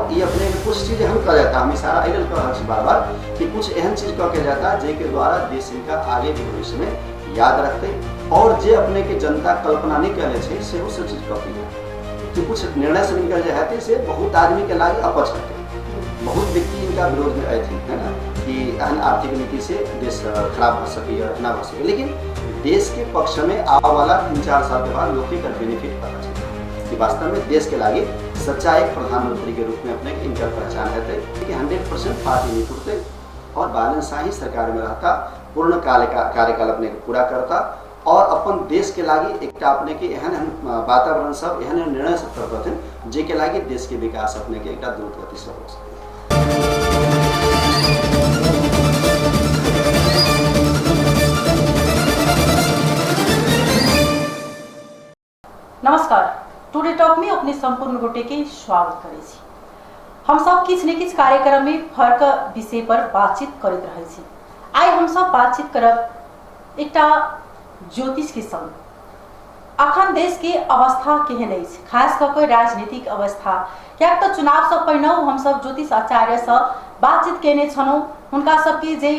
और ये अपने कुछ चीज़ हम कर जाता हमेशा आइडल का बार बार कि कुछ एहन चीज़ कह के जाता जेके द्वारा देश इनका आगे भी भविष्य में याद रखते और जे अपने के जनता कल्पना नहीं करे से वो सब चीज़ कह कि कुछ निर्णय से निकल जाते से बहुत आदमी के लागे अपच करते बहुत व्यक्ति इनका विरोध में आए थे, है ना, कि एहन आर्थिक नीति से देश खराब हो सके या ना हो सके। लेकिन देश के पक्ष में आने वाला 3-4 साल के बाद लोग का बेनिफिट पता चला कि वास्तव में देश के लागे सच्चा एक प्रधानमंत्री के रूप में अपने इनका पहचान है कि 100% पार्टी नहीं टूटते और बालन शाही सरकार में रहता पूर्ण कार्यकाल अपने पूरा करता और अपन देश के लागे एक अपने के एहन वातावरण सब एहन निर्णय सब करते थे जे के लागे देश के विकास अपने के एक द्रुत गति से हो सके। नमस्कार, टुडे टॉक में अपने संपूर्ण गोटे के स्वागत करे छी। हम सब किछ ने किछ कार्यक्रम में फर्क विषय पर बातचीत करते रहे छी। आइ हम सब बातचीत करब एकटा ज्योतिष के संग अखन देश के अवस्था केहन अछि, खास कऽ के राजनीतिक अवस्था। क्या तो चुनाव से पहिने हम सब ज्योतिष आचार्य से बातचीत केने छलहुँ। हुनका सबके जे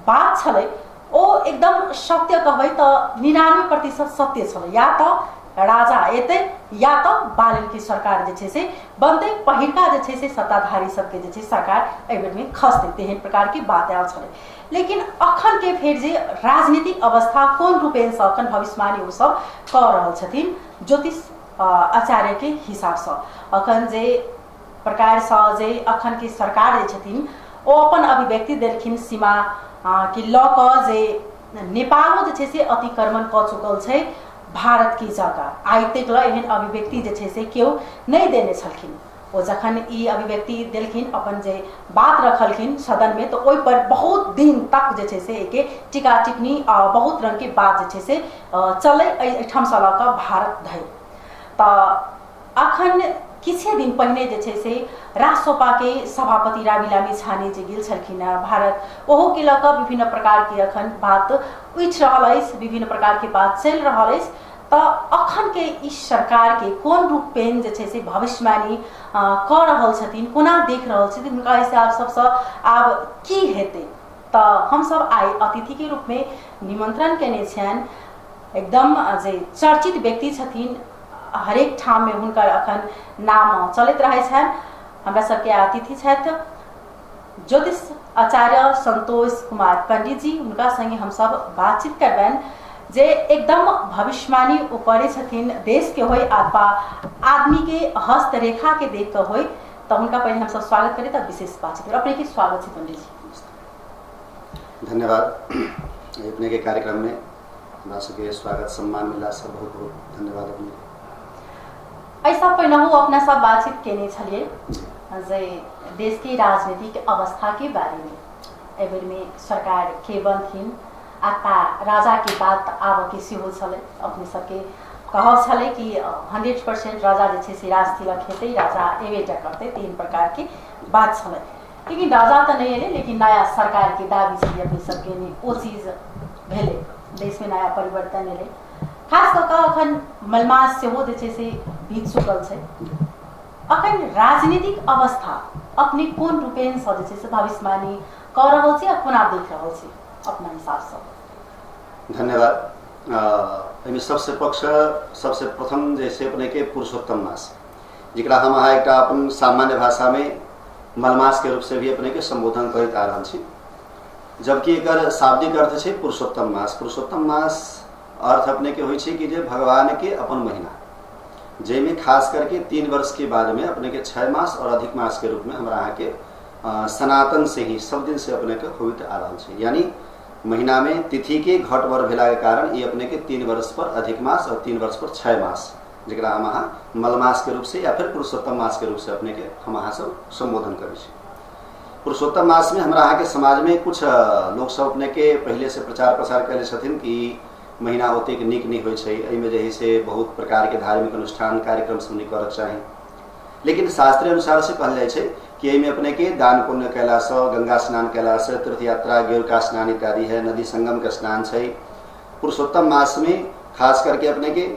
बात छलै ओ एकदम सत्य कहबै तऽ 99% सत्य छलै। या तो राजा एते या तो बालन की सरकार जे से बनते पहिरका जे से सत्ताधारी सबके जे सरकार एहि बेर में खसते तेहन प्रकार की बात आयल छलै। लेकिन अखन के फेर जे राजनीतिक अवस्था कोन रूपेण से अखन भविष्यवाणी सब कह रहल छथिन ज्योतिष आचार्य के हिसाब से अखन जे प्रकार से जे अखन की सरकार जे छथिन ओ अपन अभिव्यक्ति देलखिन सीमा के लऽ कऽ जे नेपालो जे से अतिक्रमण कऽ चुकल छै भारत की जगह आइ तक एहन अभिव्यक्ति जे से केओ नहीं देने छलखिन। ओ जखन ई अभिव्यक्ति देलखिन अपन जे बात रखलखिन सदन में तो ओहि पर बहुत दिन तक जे से एके टीका टिप्पणी बहुत रंग के बात जे से चले एठाम से लऽ कऽ भारत धरि। तऽ अखन किछे दिन पहिने जे से राष्ट्रसभा के सभापति रामविलामी छाने जे गेल छलखिन भारत ओहो के लऽ कऽ विभिन्न प्रकार के अखन बात उठि रहल अछि, विभिन्न प्रकार के बात चलि रहल अछि। तो अखन के इस सरकार के कोन रूपेण जे से भविष्यवाणी कऽ रहल छथिन, कोना देख रहल छथिन, हुनका हिसाब सबसँ आब की हेतै। तो हम सब आइ अतिथि के रूप में निमंत्रण केने छियनि। एकदम जे चर्चित व्यक्ति छथिन, हरेक ठाम में हुनकर अखन नाम चलैत रहै छनि। हमरा सबके अतिथि छथि ज्योतिष आचार्य संतोष कुमार पंडित जी। उनका संगे हम सब बातचीत करबनि जे एकदम भविष्यवाणी करे छथिन देश के होय अथवा आदमी के हस्तरेखा के देख के होय। तो उनका पहले हम सब स्वागत करें तब विशेष बातचीत अपने के स्वागत है पंडित जी। धन्यवाद। अपने के कार्यक्रम में हमरा सबके स्वागत सम्मान मिला सब बहुत बहुत धन्यवाद। अपने ऐसा पहले अपना सब बातचीत केने छलिए जे देश की राजनीतिक अवस्था के बारे में एबेर में सरकार के बनथिन आता राजा की बात आब के सेहो छलै। अपने सबके कहब छलै कि 100% राजा जे से राज तिलक हेतै, राजा एबेटा करते, 3 प्रकार की बात छलै। लेकिन राजा तो नहीं एले, लेकिन नया सरकार के दाबी छलै अपने सबके ने ओ चीज भेले, देश में नया परिवर्तन एले। खास कऽ अखन मलमास सेहो जे से बीत चुकल छै। अखन राजनीतिक अवस्था अपने कोन रूपेण से से भविष्यवाणी कऽ रहल छी, कोना देख रहल छी अपना हिसाब से। धन्यवाद। सबसे प्रथम जैसे अपने के पुरुषोत्तम मास जरा हम अहाँ एक अपन सामान्य भाषा में मलमास के रूप से भी अपने के संबोधन करते आ रहा छी, जबकि एक शाब्दिक अर्थ है पुरुषोत्तम मास। पुरुषोत्तम मास अर्थ अपने के होई छै कि जे भगवान के अपन महीना जैमें खास करके 3 वर्ष के बाद में अपने के 6 मास और अधिक मास के रूप में हमारा यहाँ के सनातन से ही सब दिन से अपने के होइत आ रहा है। यानी महीना में तिथि के घट बढ़ भेला के कारण ये अपने के 3 वर्ष पर अधिक मास और 3 वर्ष पर 6 मास जरा हम अहाँ मलमास के रूप से या फिर पुरुषोत्तम मास के रूप से अपने के हम अहाँ सब संबोधन करै छी। पुरुषोत्तम मास में हमारा अहाँ के समाज में कुछ लोग सब अपने के पहले से प्रचार प्रसार कैले छथिन कि महीना होते कि नीक नहीं होय में जे से बहुत प्रकार के धार्मिक अनुष्ठान कार्यक्रम सब नहीं करक चाही। लेकिन शास्त्रीय अनुसार से कहल जाए छै कि एहिमे अपने के दान पुण्य कैला से, गंगा स्नान कैला से, तीर्थ यात्रा, गेरुका स्नान इत्यादि है, नदी संगम के स्नान छै। पुरुषोत्तम मास में खास करके अपने के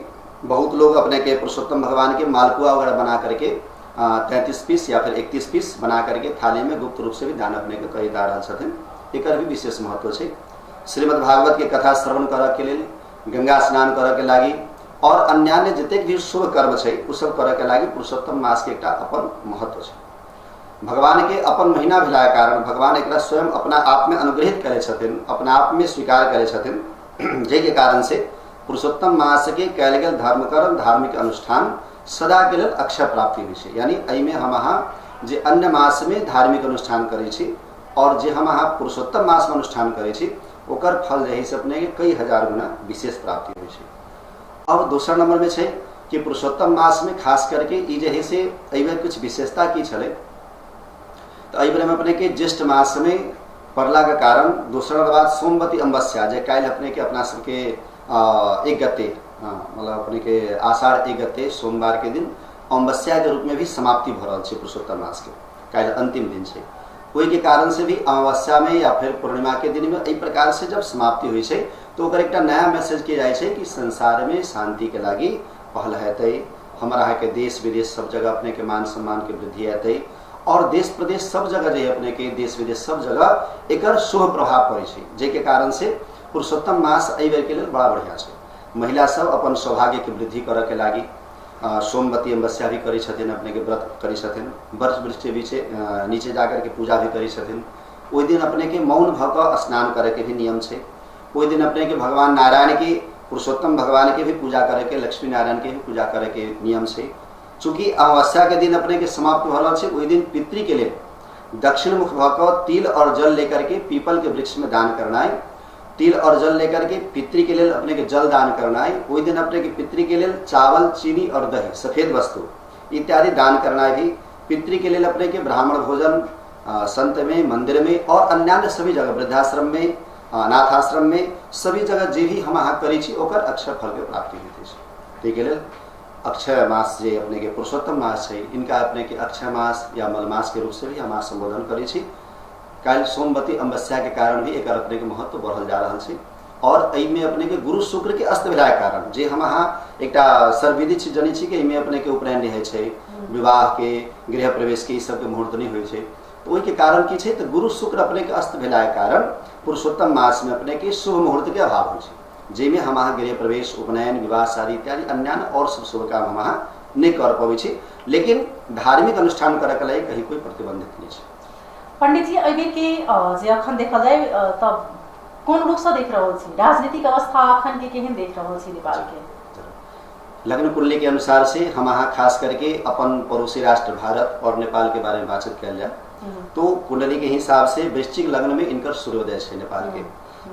बहुत लोग अपने के पुरुषोत्तम भगवान के मालपुआ वगैरह बना करके 33 पीस या फिर 31 पीस बना करके थाली में गुप्त रूप से भी दान अपने के कई दान छथिन। एकर भी विशेष महत्व है। श्रीमद् भागवत के कथा श्रवण करऽ के लेल, गंगा स्नान करऽ के लागी और अन्यान्य जतेक भी शुभ कर्म है उ सब करऽ के लागी पुरुषोत्तम मास के एकटा अपन महत्व है। भगवान के अपन महीना भेला कारण भगवान एकरा स्वयं अपना आप में अनुग्रहित करे छथिन, अपना आप में स्वीकार करे छथिन, जे कारण से पुरुषोत्तम मास के कयल गेल धर्म कर्म धार्मिक अनुष्ठान सदा के लेल अक्षय प्राप्ति होइ छै। यानी एहिमे हम अहाँ जे अन्य मास में धार्मिक अनुष्ठान करै छी और जे हम अहाँ पुरुषोत्तम मास में अनुष्ठान करै छी ओकर फल जे है से अपने के कई हजार गुना विशेष प्राप्ति होइ छै। अब दोसर नंबर में छै कि पुरुषोत्तम मास में खास करके ई जे है से एहिबेर कुछ विशेषता की छलै, तो एहिबेर हम अपने के ज्येष्ठ मास में पड़ला के कारण दोसर बात सोमवती अमावस्या जे काल्हि अपने के अपना सबके 1 गते मतलब अपने के आषाढ़ 1 गते सोमवार के दिन अमावस्या के रूप में भी समाप्ति भ रहल छै पुरुषोत्तम मास के, काल्हि अंतिम दिन छै। ओहि के कारण से भी अमावस्या में या फिर पूर्णिमा के दिन में एहि प्रकार से जब समाप्ति होइ छै तो ओकर एकटा नया मैसेज किया जाए छै कि संसार में शांति के लागी पहल हेतै, हमरा के देश विदेश सब जगह अपने के मान सम्मान के वृद्धि हेतै और देश प्रदेश सब जगह जे अपने के देश विदेश सब जगह एकर शुभ प्रभाव पड़े छै, जे के कारण से पुरुषोत्तम मास एहि बेर के लेल बड़ा बढ़िया छै। महिला सब अपन सौभाग्य के वृद्धि करऽ के लागी सोमवती अमावस्या भी करै छथिन, अपने के व्रत करै छथिन, वृक्ष वृक्ष के बीच नीचे जाकर के पूजा भी करै छथिन। ओहि दिन अपने के मौन भऽ कऽ स्नान करे के भी नियम छै। ओहि दिन अपने के भगवान नारायण की पुरुषोत्तम भगवान के भी पूजा करे के, लक्ष्मी नारायण के भी पूजा करे के नियम छै। चूँकि अमावस्या के दिन अपने के समाप्त हो रहल छै, ओहि दिन पितृ के लेल दक्षिण मुख भऽ कऽ तिल और जल लेकर के पीपल के वृक्ष में दान करनाई, तिल और जल लेकर के पितृ के लेल अपने के जल दान करनाई, ओहि दिन अपने के पितृ के लेल चावल चीनी और दही सफेद वस्तु इत्यादि दान करना भी, पितृ के लेल अपने के ब्राह्मण भोजन संत में मंदिर में और अन्य सभी जगह वृद्धाश्रम में अनाथाश्रम में सभी जगह जे भी हम अहाँ करै छी ओकर अक्षय फल के प्राप्ति होते छै। ताहि लेल अक्षय मास जे अपने के पुरुषोत्तम मास है इनका अपने के अक्षय मास या मलमास के रूप से भी हम संबोधन करै छी। काल्हि सोमवती अमावस्या के कारण भी एक अपने के महत्व बढ़ल जा रहा है और एहिमे अपने के गुरु शुक्र के अस्त भेला के कारण जे हम अहाँ एकटा सर्वविधि छी जनै छी कि एहिमे अपने के उपनयन रहै छै, विवाह के गृह प्रवेश के ई सब के मुहूर्त नहीं होइ छै, तो ओहि के कारण की छै तो गुरु शुक्र अपने के अस्त भेला के कारण पुरुषोत्तम मास में अपने के शुभ मुहूर्त के अभाव होइ छै, जेमे हम अहाँ गृह प्रवेश उपनयन विवाह शादी इत्यादि अन्य और सब शुभ काम हम अहाँ नहीं कर पाबै छी। लेकिन धार्मिक अनुष्ठान करऽ के लागि कहीं कोई प्रतिबंधित नहीं छै। पंडित जी अभी के जे अखन देखल जाए तब कोन रूप से देख रहल छी, राजनीतिक अवस्था अखन के केहन देख रहल छी नेपाल के? लग्न कुंडली के अनुसार से हम अहाँ खास करके अपन पड़ोसी राष्ट्र भारत और नेपाल के बारे में बातचीत कल जाए तो कुंडली के हिसाब से वृश्चिक लग्न में इनकर सूर्योदय है नेपाल के,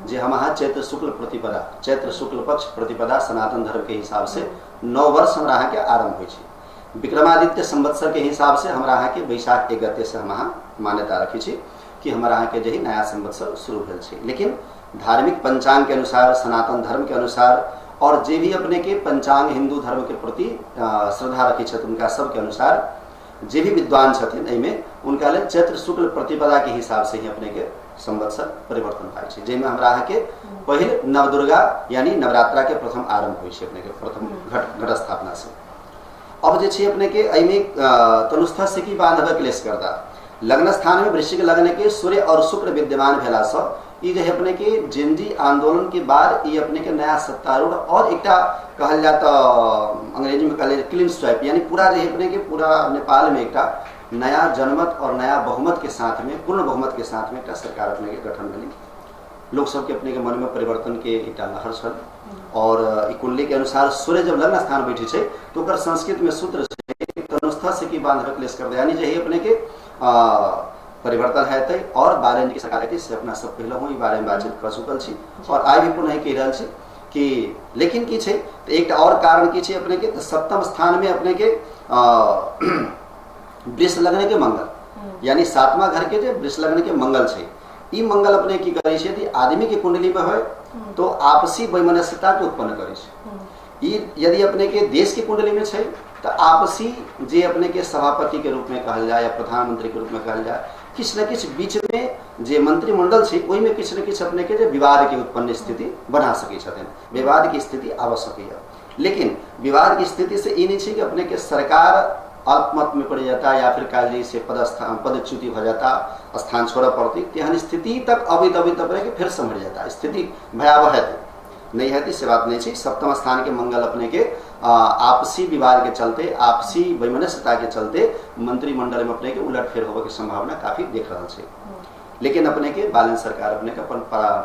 जे हम अहाँ चैत्र शुक्ल प्रतिपदा चैत्र शुक्ल पक्ष प्रतिपदा सनातन धर्म के हिसाब से 9 वर्ष हमरा अहाँ के आरंभ होइ छै। विक्रमादित्य संवत्सर के हिसाब से हमरा अहाँ के वैशाख 1 गते से हम अहाँ मान्यता रखी छी कि हमारा अहाँ के जे नया संवत्सर शुरू भेल छै। लेकिन धार्मिक पंचांग के अनुसार सनातन धर्म के अनुसार और जे भी अपने के पंचांग हिंदू धर्म के प्रति श्रद्धा रखी छथिन उनका सबके अनुसार जे भी विद्वान छथिन एहिमे उनका लेल चैत्र शुक्ल प्रतिपदा के हिसाब से ही अपने के संवत्सर परिवर्तन पाई छै, जेमे हमरा अहाँ के पहिल नवदुर्गा यानी नवरात्रा के प्रथम आरंभ होइ छै अपने के प्रथम घट स्थापना से। अब जे छै अपने के एहिमे तनुस्था से की बांधव क्लेश करता लग्न स्थान में वृश्चिक लग्न के सूर्य और शुक्र विद्यमान भेला से ई जे अपने के जिंदी आंदोलन के बाद ये अपने के नया सत्तारूढ़ और एकटा कहल जाए तो अंग्रेजी में कहल क्लीन स्वाइप यानी पूरा जो अपने के पूरा नेपाल में एकटा नया जनमत और नया बहुमत के साथ में पूर्ण बहुमत के साथ में एकटा सरकार अपने के गठन भेली। लोग सबके अपने के मन में परिवर्तन के एकटा लहर छल और ई कुंडली के अनुसार सूर्य जब लग्न स्थान बैठे छै तो ओकर संस्कृत में सूत्र छै तनुस्था से की बांधव क्लेश कर यानी जे अपने के परिवर्तन हेतै और बारेंज की सरकार हेतै से अपना सब पहले हो ई बारे में बातचीत कर चुकल छी और आइ भी पुनः कहि रहल छी कि लेकिन की छै तो एक और कारण की छै अपने के सप्तम स्थान में अपने के वृष लग्न के मंगल यानी 7वां घर के जो वृष लग्न के मंगल छै ई मंगल अपने की करे छै यदि आदमी के कुंडली में होय तो आपसी वैमनस्यता के उत्पन्न करे छै। ई यदि अपने के देश के कुंडली में छै तो आपसी जे अपने के सभापति के रूप में कहल जाए या प्रधानमंत्री के रूप में कहल जाए किछ न किछ बीच में जे मंत्रिमंडल छै ओहि में किछ न किछ अपने के जे विवाद के उत्पन्न स्थिति बना सकै छथिन, विवाद की स्थिति आवश्यक है। लेकिन विवाद की स्थिति से ई नहीं छै कि अपने के सरकार अल्पमत में पड़ जाता या फिर काजी से पदच्युति हो जाता, स्थान छोड़ पड़ती, तेहन स्थिति तक अभी तब रह के फिर संभल जाता। स्थिति भयावह है नहीं है, से बात नहीं चाहिए। सप्तम स्थान के मंगल अपने के आपसी विवाद के चलते, आपसी वैमनस्यता के चलते मंत्रिमंडल में अपने के उलटफेर होने की संभावना काफी देख रहा है। लेकिन अपने के बालन सरकार अपने का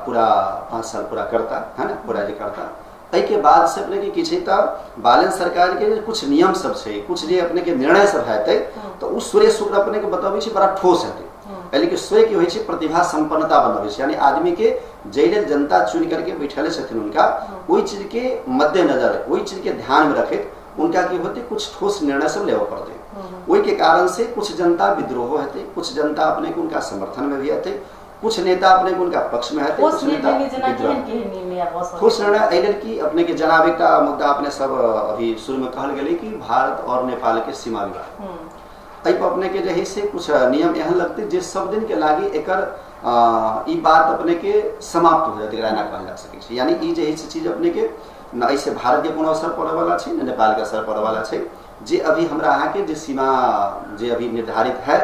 पूरा 5 साल पूरा करता है ना, पूरा जे करता के बाद से अपने के किसी बालन सरकार के कुछ नियम सब से, कुछ जे अपने के निर्णय सब है तो उस सूर्य शुक्र अपने के बताबे छै बड़ा ठोस है। यानी कि स्वयं की होई छै प्रतिभा संपन्नता बनाबे छै, यानी आदमी के जैले जनता चुन करके बैठले छथिन उनका वही चीज के मद्देनजर, वही चीज के ध्यान में रखे उनका की होते कुछ ठोस निर्णय सब लेवा पड़ते। वही के कारण से कुछ जनता विद्रोह होते, कुछ जनता अपने को उनका समर्थन में भी आते, कुछ नेता अपने को उनका पक्ष में आते, कुछ नेता ठोस निर्णय अइले की अपने के जनाबे का मुद्दा अपने सब अभी शुरू में कहल गेले कि भारत और नेपाल के सीमा विवाद पर अपने के जही से कुछ नियम एहन लगते जे सब दिन के लागी एकर ई बात अपने के समाप्त हो जाती, ना कहल जा सके। यानी ई जही से चीज अपने के न ऐसे भारत के कोनो असर पड़े वाला है, न नेपाल के असर पड़े वाला है। जे अभी हमरा यहाँ के जे सीमा जे अभी निर्धारित है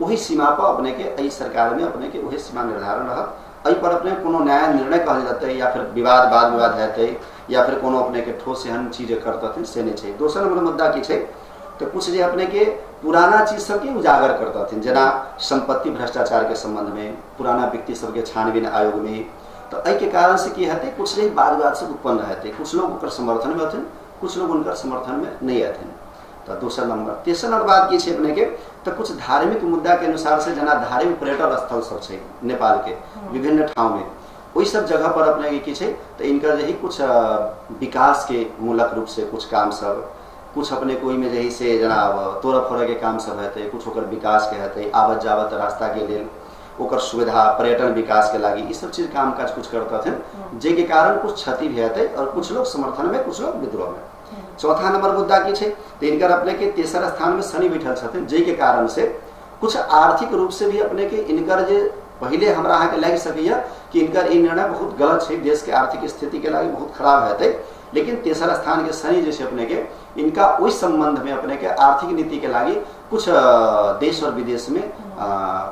वही सीमा पर अपने के अई सरकार में अपने के वही सीमा निर्धारण रहत। अई पर अपने कोनो नया निर्णय कहल जाते या फिर विवाद वाद विवाद हेतै या फिर कोनो अपने के ठोस एहन चीज करतथिन से नहीं छै। दोसर नंबर मुद्दा की छै तो कुछ जे अपने के पुराना चीज सबके उजागर करतथिन, जना संपत्ति भ्रष्टाचार के संबंध में, पुराना व्यक्ति सबके छानबीन आयोग में। तो अई के कारण से की हेतै कुछ नहीं वाद विवाद सब उत्पन्न रहते, कुछ लोग उनकर समर्थन में हथिन, कुछ लोग उनकर समर्थन में नहीं हथिन। तो दूसरा नंबर तेसर नंबर बात की अपने के तो कुछ धार्मिक मुद्दा के अनुसार से जना धार्मिक पर्यटन स्थल सब है नेपाल के विभिन्न ठाव में, वही सब जगह पर अपने की तो इनका यही कुछ विकास के मूलक रूप से कुछ काम सब, कुछ अपने को में यही से जना तोड़ फोड़ के काम सब है, कुछ ओकर विकास के है, आवत जावत रास्ता के लिए ओकर सुविधा, पर्यटन विकास के लागी इस सब चीज काम काज कुछ करता थे, जे के कारण कुछ क्षति भी है और कुछ लोग समर्थन में, कुछ लोग विद्रोह में। चौथा नंबर मुद्दा की छै तो इनकर अपने के तेसर स्थान में शनि बैठल छथिन, जे के कारण से कुछ आर्थिक रूप से भी अपने के इनकर जे पहले हमरा अहाँ के लग सकैया कि इनकर ई निर्णय बहुत गलत है, देश के आर्थिक स्थिति के लागी बहुत खराब हेतै। लेकिन तेसर स्थान के शनि जैसे अपने के इनका उस संबंध में अपने के आर्थिक नीति के लागी कुछ देश और विदेश में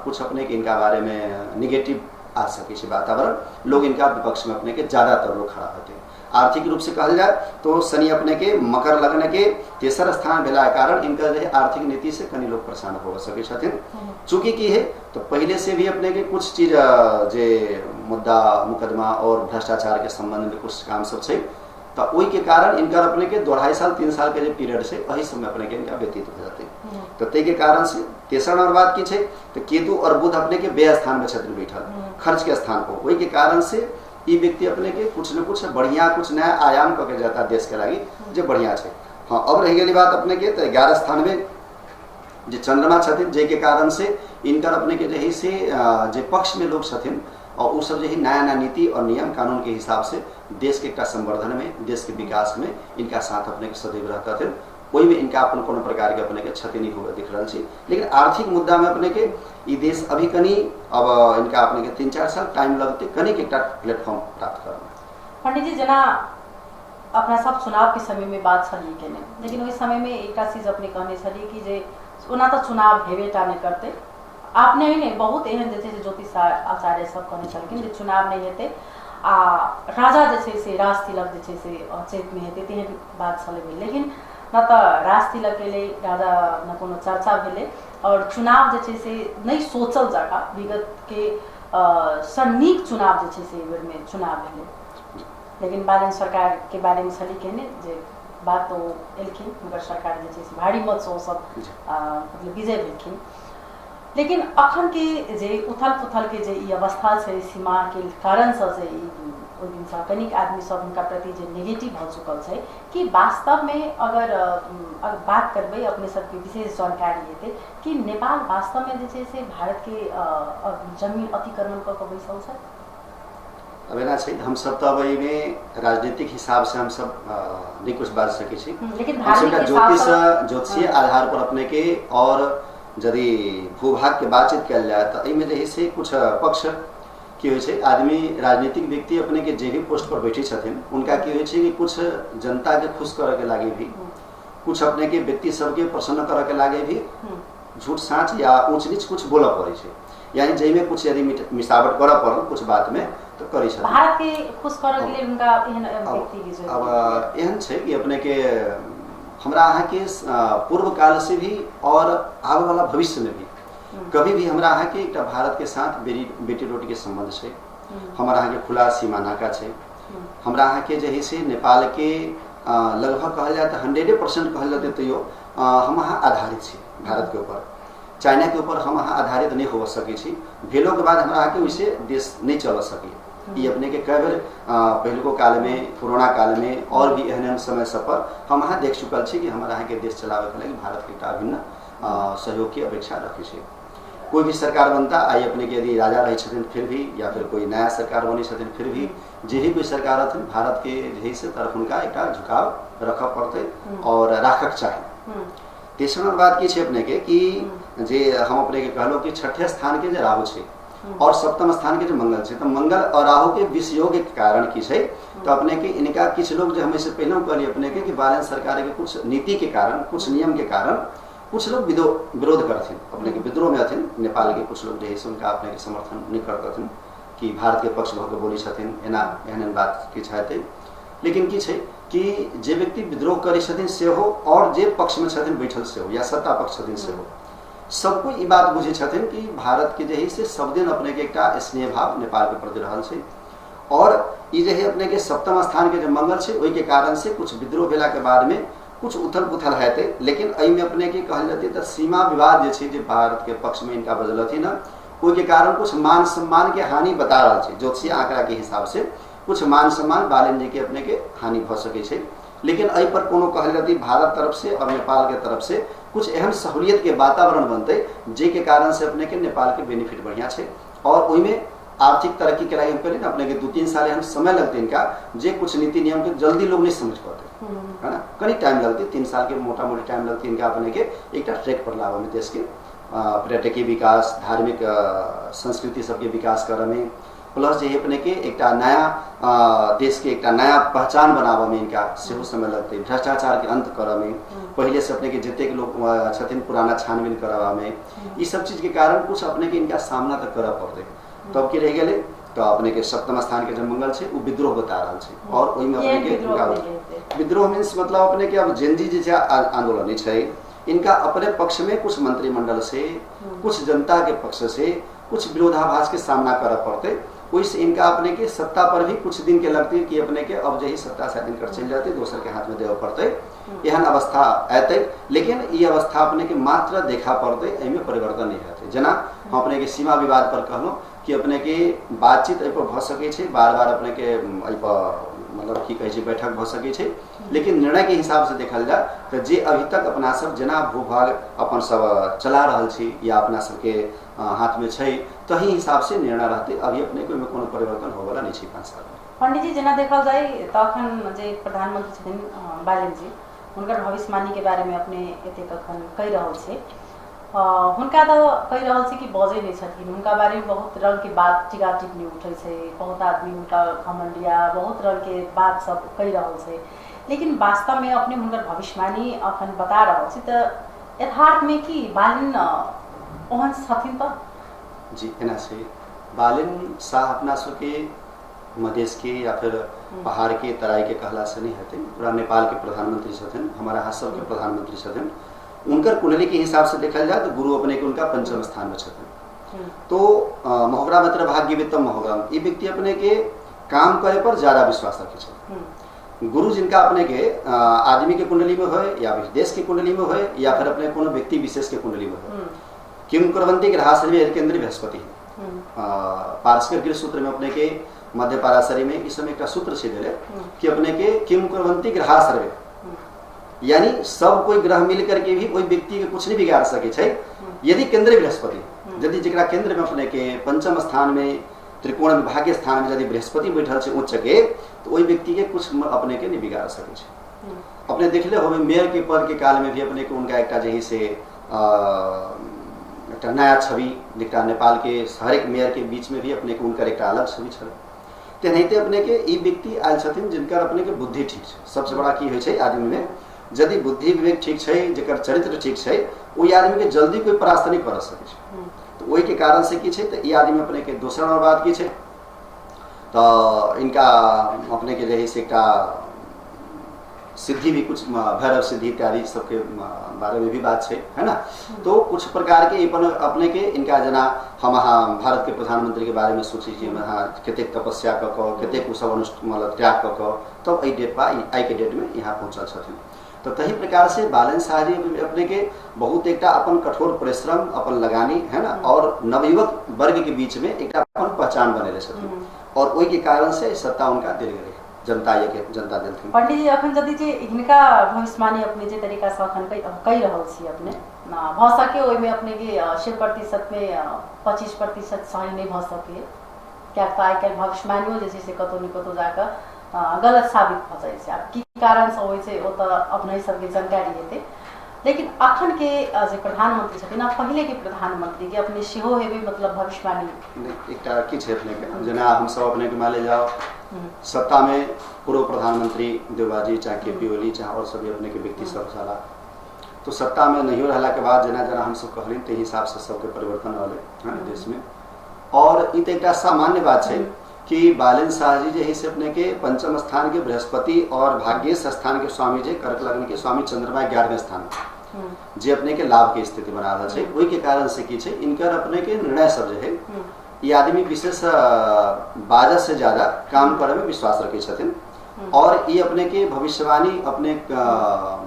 कुछ अपने के इनका बारे में निगेटिव आ सके वातावरण, लोग इनका विपक्ष में अपने के ज्यादातर लोग खड़ा होते हैं। आर्थिक रूप से कहल जाए तो शनि अपने के मकर लग्न के तेसर स्थान भेला के कारण इनका जो आर्थिक नीति से कई लोग परेशान हो सके छथिन। चूंकि की है तो पहले से भी अपने के कुछ चीज जे मुद्दा मुकदमा और भ्रष्टाचार के संबंध में कुछ काम सब है, तो वही के कारण इनका अपने के 2.5 साल 3 साल के जो पीरियड से वही समय अपने के इनका व्यतीत हो जाते हैं। तो ते के कारण से तेसर नंबर बात की है तो केतु और बुध अपने के व्यय स्थान में छत्र बैठल खर्च के स्थान पर, वही के कारण से ये व्यक्ति अपने के कुछ न कुछ बढ़िया कुछ नया आयाम करके जाता देश के लागी जो बढ़िया है। हाँ, अब रह गई बात अपने के तो 11 स्थान में जो चंद्रमा छथिन, जे के कारण से इनकर अपने के जही से जे पक्ष में लोग छथिन और वो सब जही नया नया नीति और नियम कानून के हिसाब से देश के एक संवर्धन में, देश के विकास में इनका साथ अपने के सदैव रहता थे। कोई में इनका अपन कोनो प्रकार के अपने के क्षति नहीं हुआ दिख रहा है। लेकिन आर्थिक मुद्दा में अपने के ये देश अभी कनी अब इनका अपने के 3-4 साल टाइम लगते कनी के प्लेटफॉर्म प्राप्त करना। पंडित जी जना अपना सब चुनाव के समय में बात छली के नहीं, लेकिन वही समय में एक चीज अपने कहने छली कि जे ओना तो चुनाव हेबेटा नहीं करते, आपने ही नहीं बहुत एहन जैसे ज्योतिष आचार्य सब कहने छलखिन जे चुनाव नहीं हेते आ राजा जैसे से राज तिलक जैसे से चैत में हेते तेहन बात छले। लेकिन न तो राज तिलक के लिए राजा न कोनो चर्चा भेले और चुनाव जैसे से नहीं सोचल जगह विगत के सन्नीक चुनाव जैसे से बेर में चुनाव भेले। लेकिन बालन सरकार के बारे में छली कहने जे बात तो एलखिन मगर सरकार जैसे से भारी मत से सब मतलब विजय भेलखिन। लेकिन अखन के जे उथल पुथल के जे अवस्था है सीमा के कारण से दिन से कनिक आदमी सब उनका प्रति जो नेगेटिव हो चुकल है कि वास्तव में अगर बात करबे अपने सबके विशेष जानकारी हेते कि नेपाल वास्तव में जैसे से भारत के जमीन अतिक्रमण कर बैसल है। अब ना छै हम सब तो अब में राजनीतिक हिसाब से हम सब नहीं कुछ बात सके छी, लेकिन ज्योतिषीय आधार पर अपने के और यदि भूभाग के बातचीत कल जाए तो एहिमे जे से कुछ पक्ष की हो छै, आदमी राजनीतिक व्यक्ति अपने के जे भी पोस्ट पर बैठी छथिन उनका की हो छै कि कुछ जनता के खुश करे के लागी भी कुछ अपने के व्यक्ति सबके प्रसन्न करे के लागे भी झूठ साँच या ऊंच नीच कुछ बोल पड़े छै, यानी जैमे कुछ यदि मिसावट कर पड़ल कुछ बात में तो करी छथिन। भारत के खुश करे के लिए उनका एहन व्यक्ति के जरूरत अब एहन छै कि अपने के हमरा अहाँ के पूर्व काल से भी और आगे वाला भविष्य में भी कभी भी हमरा अहाँ के एक भारत के साथ बेटी रोटी के संबंध छै, हमारा अहाँ के खुला सीमा नाका छै, हमरा अहाँ के जही से नेपाल के लगभग कहल जाए तो 100% कहल जाते तो हम अहाँ आधारित छी भारत के ऊपर, चाइना के ऊपर हम अहाँ आधारित नहीं हो सके छी, भेलो के बाद हमरा अहाँ के वैसे देश नहीं चल सके। ये अपने के कई बेर पहलको काल में कोरोना काल में और भी एहन समय सब पर हम अहाँ देख चुकल छी कि हमारा अहाँ के देश चलावे के लिए भारत के अभिन्न सहयोग की अपेक्षा रखे छी। कोई भी सरकार बनता आई अपने के यदि राजा रहे छथिन फिर भी या फिर कोई नया सरकार बनी छथिन फिर भी जे ही कोई सरकार रहथिन भारत के यही से तरफ उनका एक झुकाव रख पड़ते और राखक चाहिए। तेसर बात की अपने के कि जे हम अपने के कहलो कि छठे स्थान के जो राहु छे और सप्तम स्थान के जो मंगल छे, तो मंगल और राहु के विषयोग के कारण की छे, तो अपने के इनका कुछ लोग जो हम इससे पहले कहलिए अपने के कि बालन सरकार के कुछ नीति के कारण कुछ नियम के कारण कुछ लोग विरोध करथिन, अपने के विद्रोह में अथिन। नेपाल के कुछ लोग जो है उनका अपने के समर्थन नहीं करथिन कि भारत के पक्ष भऽ के बोली छथिन, एहन बात की छथि। लेकिन की छे कि जे व्यक्ति विद्रोह करै छथिन से हो और जे पक्ष में छथिन बैठल से हो या सत्ता पक्ष छथिन से हो, सबको ई बात बुझे छथिन कि भारत के जे से सब दिन अपने के एकटा स्नेह भाव नेपाल के प्रति रहल छे और ई जे अपने के सप्तम स्थान के जो मंगल छे ओई के कारण से कुछ विद्रोह भेला के बाद में कुछ उथल पुथल हेतै। लेकिन एहि में अपने के कहल जाते तो सीमा विवाद जे छे जे भारत के पक्ष में इनका बजल हथिन ओई के कारण कुछ मान सम्मान के हानि बता रहल छे। ज्योतिषीय आंकड़ा के हिसाब से कुछ मान सम्मान बालन जी के अपने के हानि भ सके छे। लेकिन एहि पर कोनो कहल जाती भारत तरफ से और नेपाल के तरफ से कुछ एहन सहूलियत के वातावरण बनते जे के कारण से अपने के नेपाल के बेनिफिट बढ़िया छे और ओई में आर्थिक तरक्की के लिए हम कहले अपने के 2-3 साल हम समय लगते इनका जे कुछ नीति नियम के जल्दी लोग नहीं समझ पाते है ना, कहीं टाइम लगती 3 साल के मोटा मोटी टाइम लगती इनका अपने के एक ट्रैक पर लावा में देश के पर्यटकीय विकास धार्मिक संस्कृति सबके विकास करे में प्लस जे अपने के एक नया देश के एक नया पहचान बनावा में इनका सेहो समय लगते, भ्रष्टाचार के अंत करे में पहले से अपने के जितने के लोग छथिन पुराना छानबीन करावा में ये सब चीज के कारण कुछ अपने के इनका सामना तक करे पड़ते। तब की रह गए तो अपने के सप्तम स्थान के जो मंगल छे वो विद्रोह बता रहा छे और ओई में अपने के विद्रोह मीन्स मतलब अपने के अब जेनजी जे आंदोलन छे इनका अपने पक्ष में कुछ मंत्रिमंडल से कुछ जनता के पक्ष से कुछ विरोधाभास के सामना करे पड़ते। वैसे इनका अपने के सत्ता पर भी कुछ दिन के लगती है कि अपने के अब जही सत्ता शायद इनकर चल जाती दोसर के हाथ में देव पड़ते एहन अवस्था आते। लेकिन ये अवस्था अपने के मात्र देखा पड़ते एहिमे परिवर्तन नहीं रहते। जना हम अपने के सीमा विवाद पर कहलो कि अपने के बातचीत एहि पर भ सके छे, बार-बार अपने के एहि पर मतलब की कहे छे बैठक भ सके छे। लेकिन निर्णय के हिसाब से देखल जाए तो जे अभी तक अपना सब जना भूभाग अपन सब चला रहल छी या अपना सब के हाथ में छे तही हिसाब से निर्णय रहते। अभी अपने को में कोनो परिवर्तन होवला नहीं छे 5 साल में। पंडित जी जना देखल जाए तखन जे प्रधानमंत्री छथिन बालन जी हुनकर भविष्यवाणी के बारे में अपने एते कखन कहि रहल छे, हुनका तो कहि रहल छे कि बजे नहीं छथिन, हुनका बारे में बहुत रंग के बात टीका टिप्पणी उठे छे, बहुत आदमी हुनका घमंडिया बहुत रंग के बात सब कहि रहल छे। लेकिन वास्तव में अपने हुनकर भविष्यवाणी अखन बता रहल छे तो यथार्थ में कि बालन ओहन छथिन त जी एना से बालन शाह अपना सब के मधेश के या फिर पहाड़ के तराई के कहला से नहीं हथिन, पूरा नेपाल के प्रधानमंत्री छथिन, हमारा हाथ के प्रधानमंत्री छथिन। उनकर कुंडली के हिसाब से देखल जाए तो गुरु अपने के उनका पंचम स्थान में छथिन। तो महोगरा मित्र भाग्य वित्तम महोगरा ये व्यक्ति अपने के काम करे पर ज्यादा विश्वास रखे छथिन। गुरु जिनका अपने के आदमी के कुंडली में होए या देश के कुंडली में होए या फिर अपने कोनो व्यक्ति विशेष के कुंडली में होए, किम कुर्वन्ति ग्रहा सर्वे केंद्र बृहस्पति पारस्कर गृह सूत्र में अपने के मध्य पाराशरी में इस समय एक सूत्र से दिले कि अपने के किम कुर्वन्ति ग्रहा सर्वे यानी सब कोई ग्रह मिल करके भी कोई व्यक्ति के कुछ नहीं बिगाड़ सके छे यदि केंद्र बृहस्पति यदि जकरा केंद्र में अपने के पंचम स्थान में त्रिकोण में भाग्य स्थान में यदि बृहस्पति बैठल छे उच्च के तो वही व्यक्ति के कुछ अपने के नहीं बिगाड़ सके छे। अपने देखले होबे मेयर के पद के काल में भी अपने को उनका एकटा जही से एक नया छवि दिखता, नेपाल के हर एक मेयर के बीच में भी अपने को उनका एक अलग छवि छल। तेनाहिते अपने के ई व्यक्ति आयल छथिन जिनकर अपने के बुद्धि ठीक है। सबसे बड़ा की होय छै आदमी में यदि बुद्धि विवेक ठीक है, जेकर चरित्र ठीक है, वही आदमी के जल्दी कोई परास्त नहीं कर सके छै। तो वही के कारण से की छै, तो ये आदमी अपने के दूसरा और बात की छै, तो इनका अपने के जैसे एक सिद्धि भी कुछ भैरव सिद्धि इत्यादि सबके बारे में भी बात है ना। तो कुछ प्रकार के अपने के इनका जना हम भारत के प्रधानमंत्री के बारे में सोची कि केते तपस्या केते कुशल मतलब त्याग तब डेट पर आई के डेट में यहाँ पहुँचल छथिन। तो तही प्रकार से बालन शाह जी अपने के बहुत एक अपन कठोर परिश्रम अपन लगानी है ना, और नवयुवक वर्ग के बीच में एक अपन पहचान बने छथिन, और वही के कारण से सत्ता उनका दिल गई जनता दिल थी। पंडित जी अखन जदि जे इनका भविष्यवाणी अपने जे तरीका से अखन कई रहल छी अपने ना भ सके ओइ में अपने के 100% में 25% सही नहीं भ सके, क्या आइ काल्हि भविष्यवाणियों जे से कतौ न कतौ जाकर गलत साबित भ जाय छै। आब की कारण से होय छै ओ त अपने सबके जानकारी हेतै, लेकिन अखन के जे प्रधानमंत्री छथिन आ पहले के प्रधानमंत्री के अपने सेहो हेबे मतलब भविष्यवाणी एकटा की छै अपने के जेना हम सब अपने के मान ले जाओ सत्ता में पूर्व प्रधानमंत्री देवबाजी चाहे केपी ओली चाहे और सभी अपने के व्यक्ति सब साला, तो सत्ता में नहीं रहला के बाद जना जना हम सब कहलिन ते हिसाब से सबके परिवर्तन वाले है देश में। और ई एक सामान्य बात है कि बालन शाह जी जे से अपने के पंचम स्थान के बृहस्पति और भाग्येश स्थान के स्वामी जे कर्क लग्न के स्वामी चंद्रमा 11वें स्थान जे अपने के लाभ की स्थिति बना रहा है, वही के कारण से की छै इनकर अपने के निर्णय सब जो है ये आदमी विशेष बाजा से ज्यादा काम करे में विश्वास रखे छथिन, और ये अपने के भविष्यवाणी अपने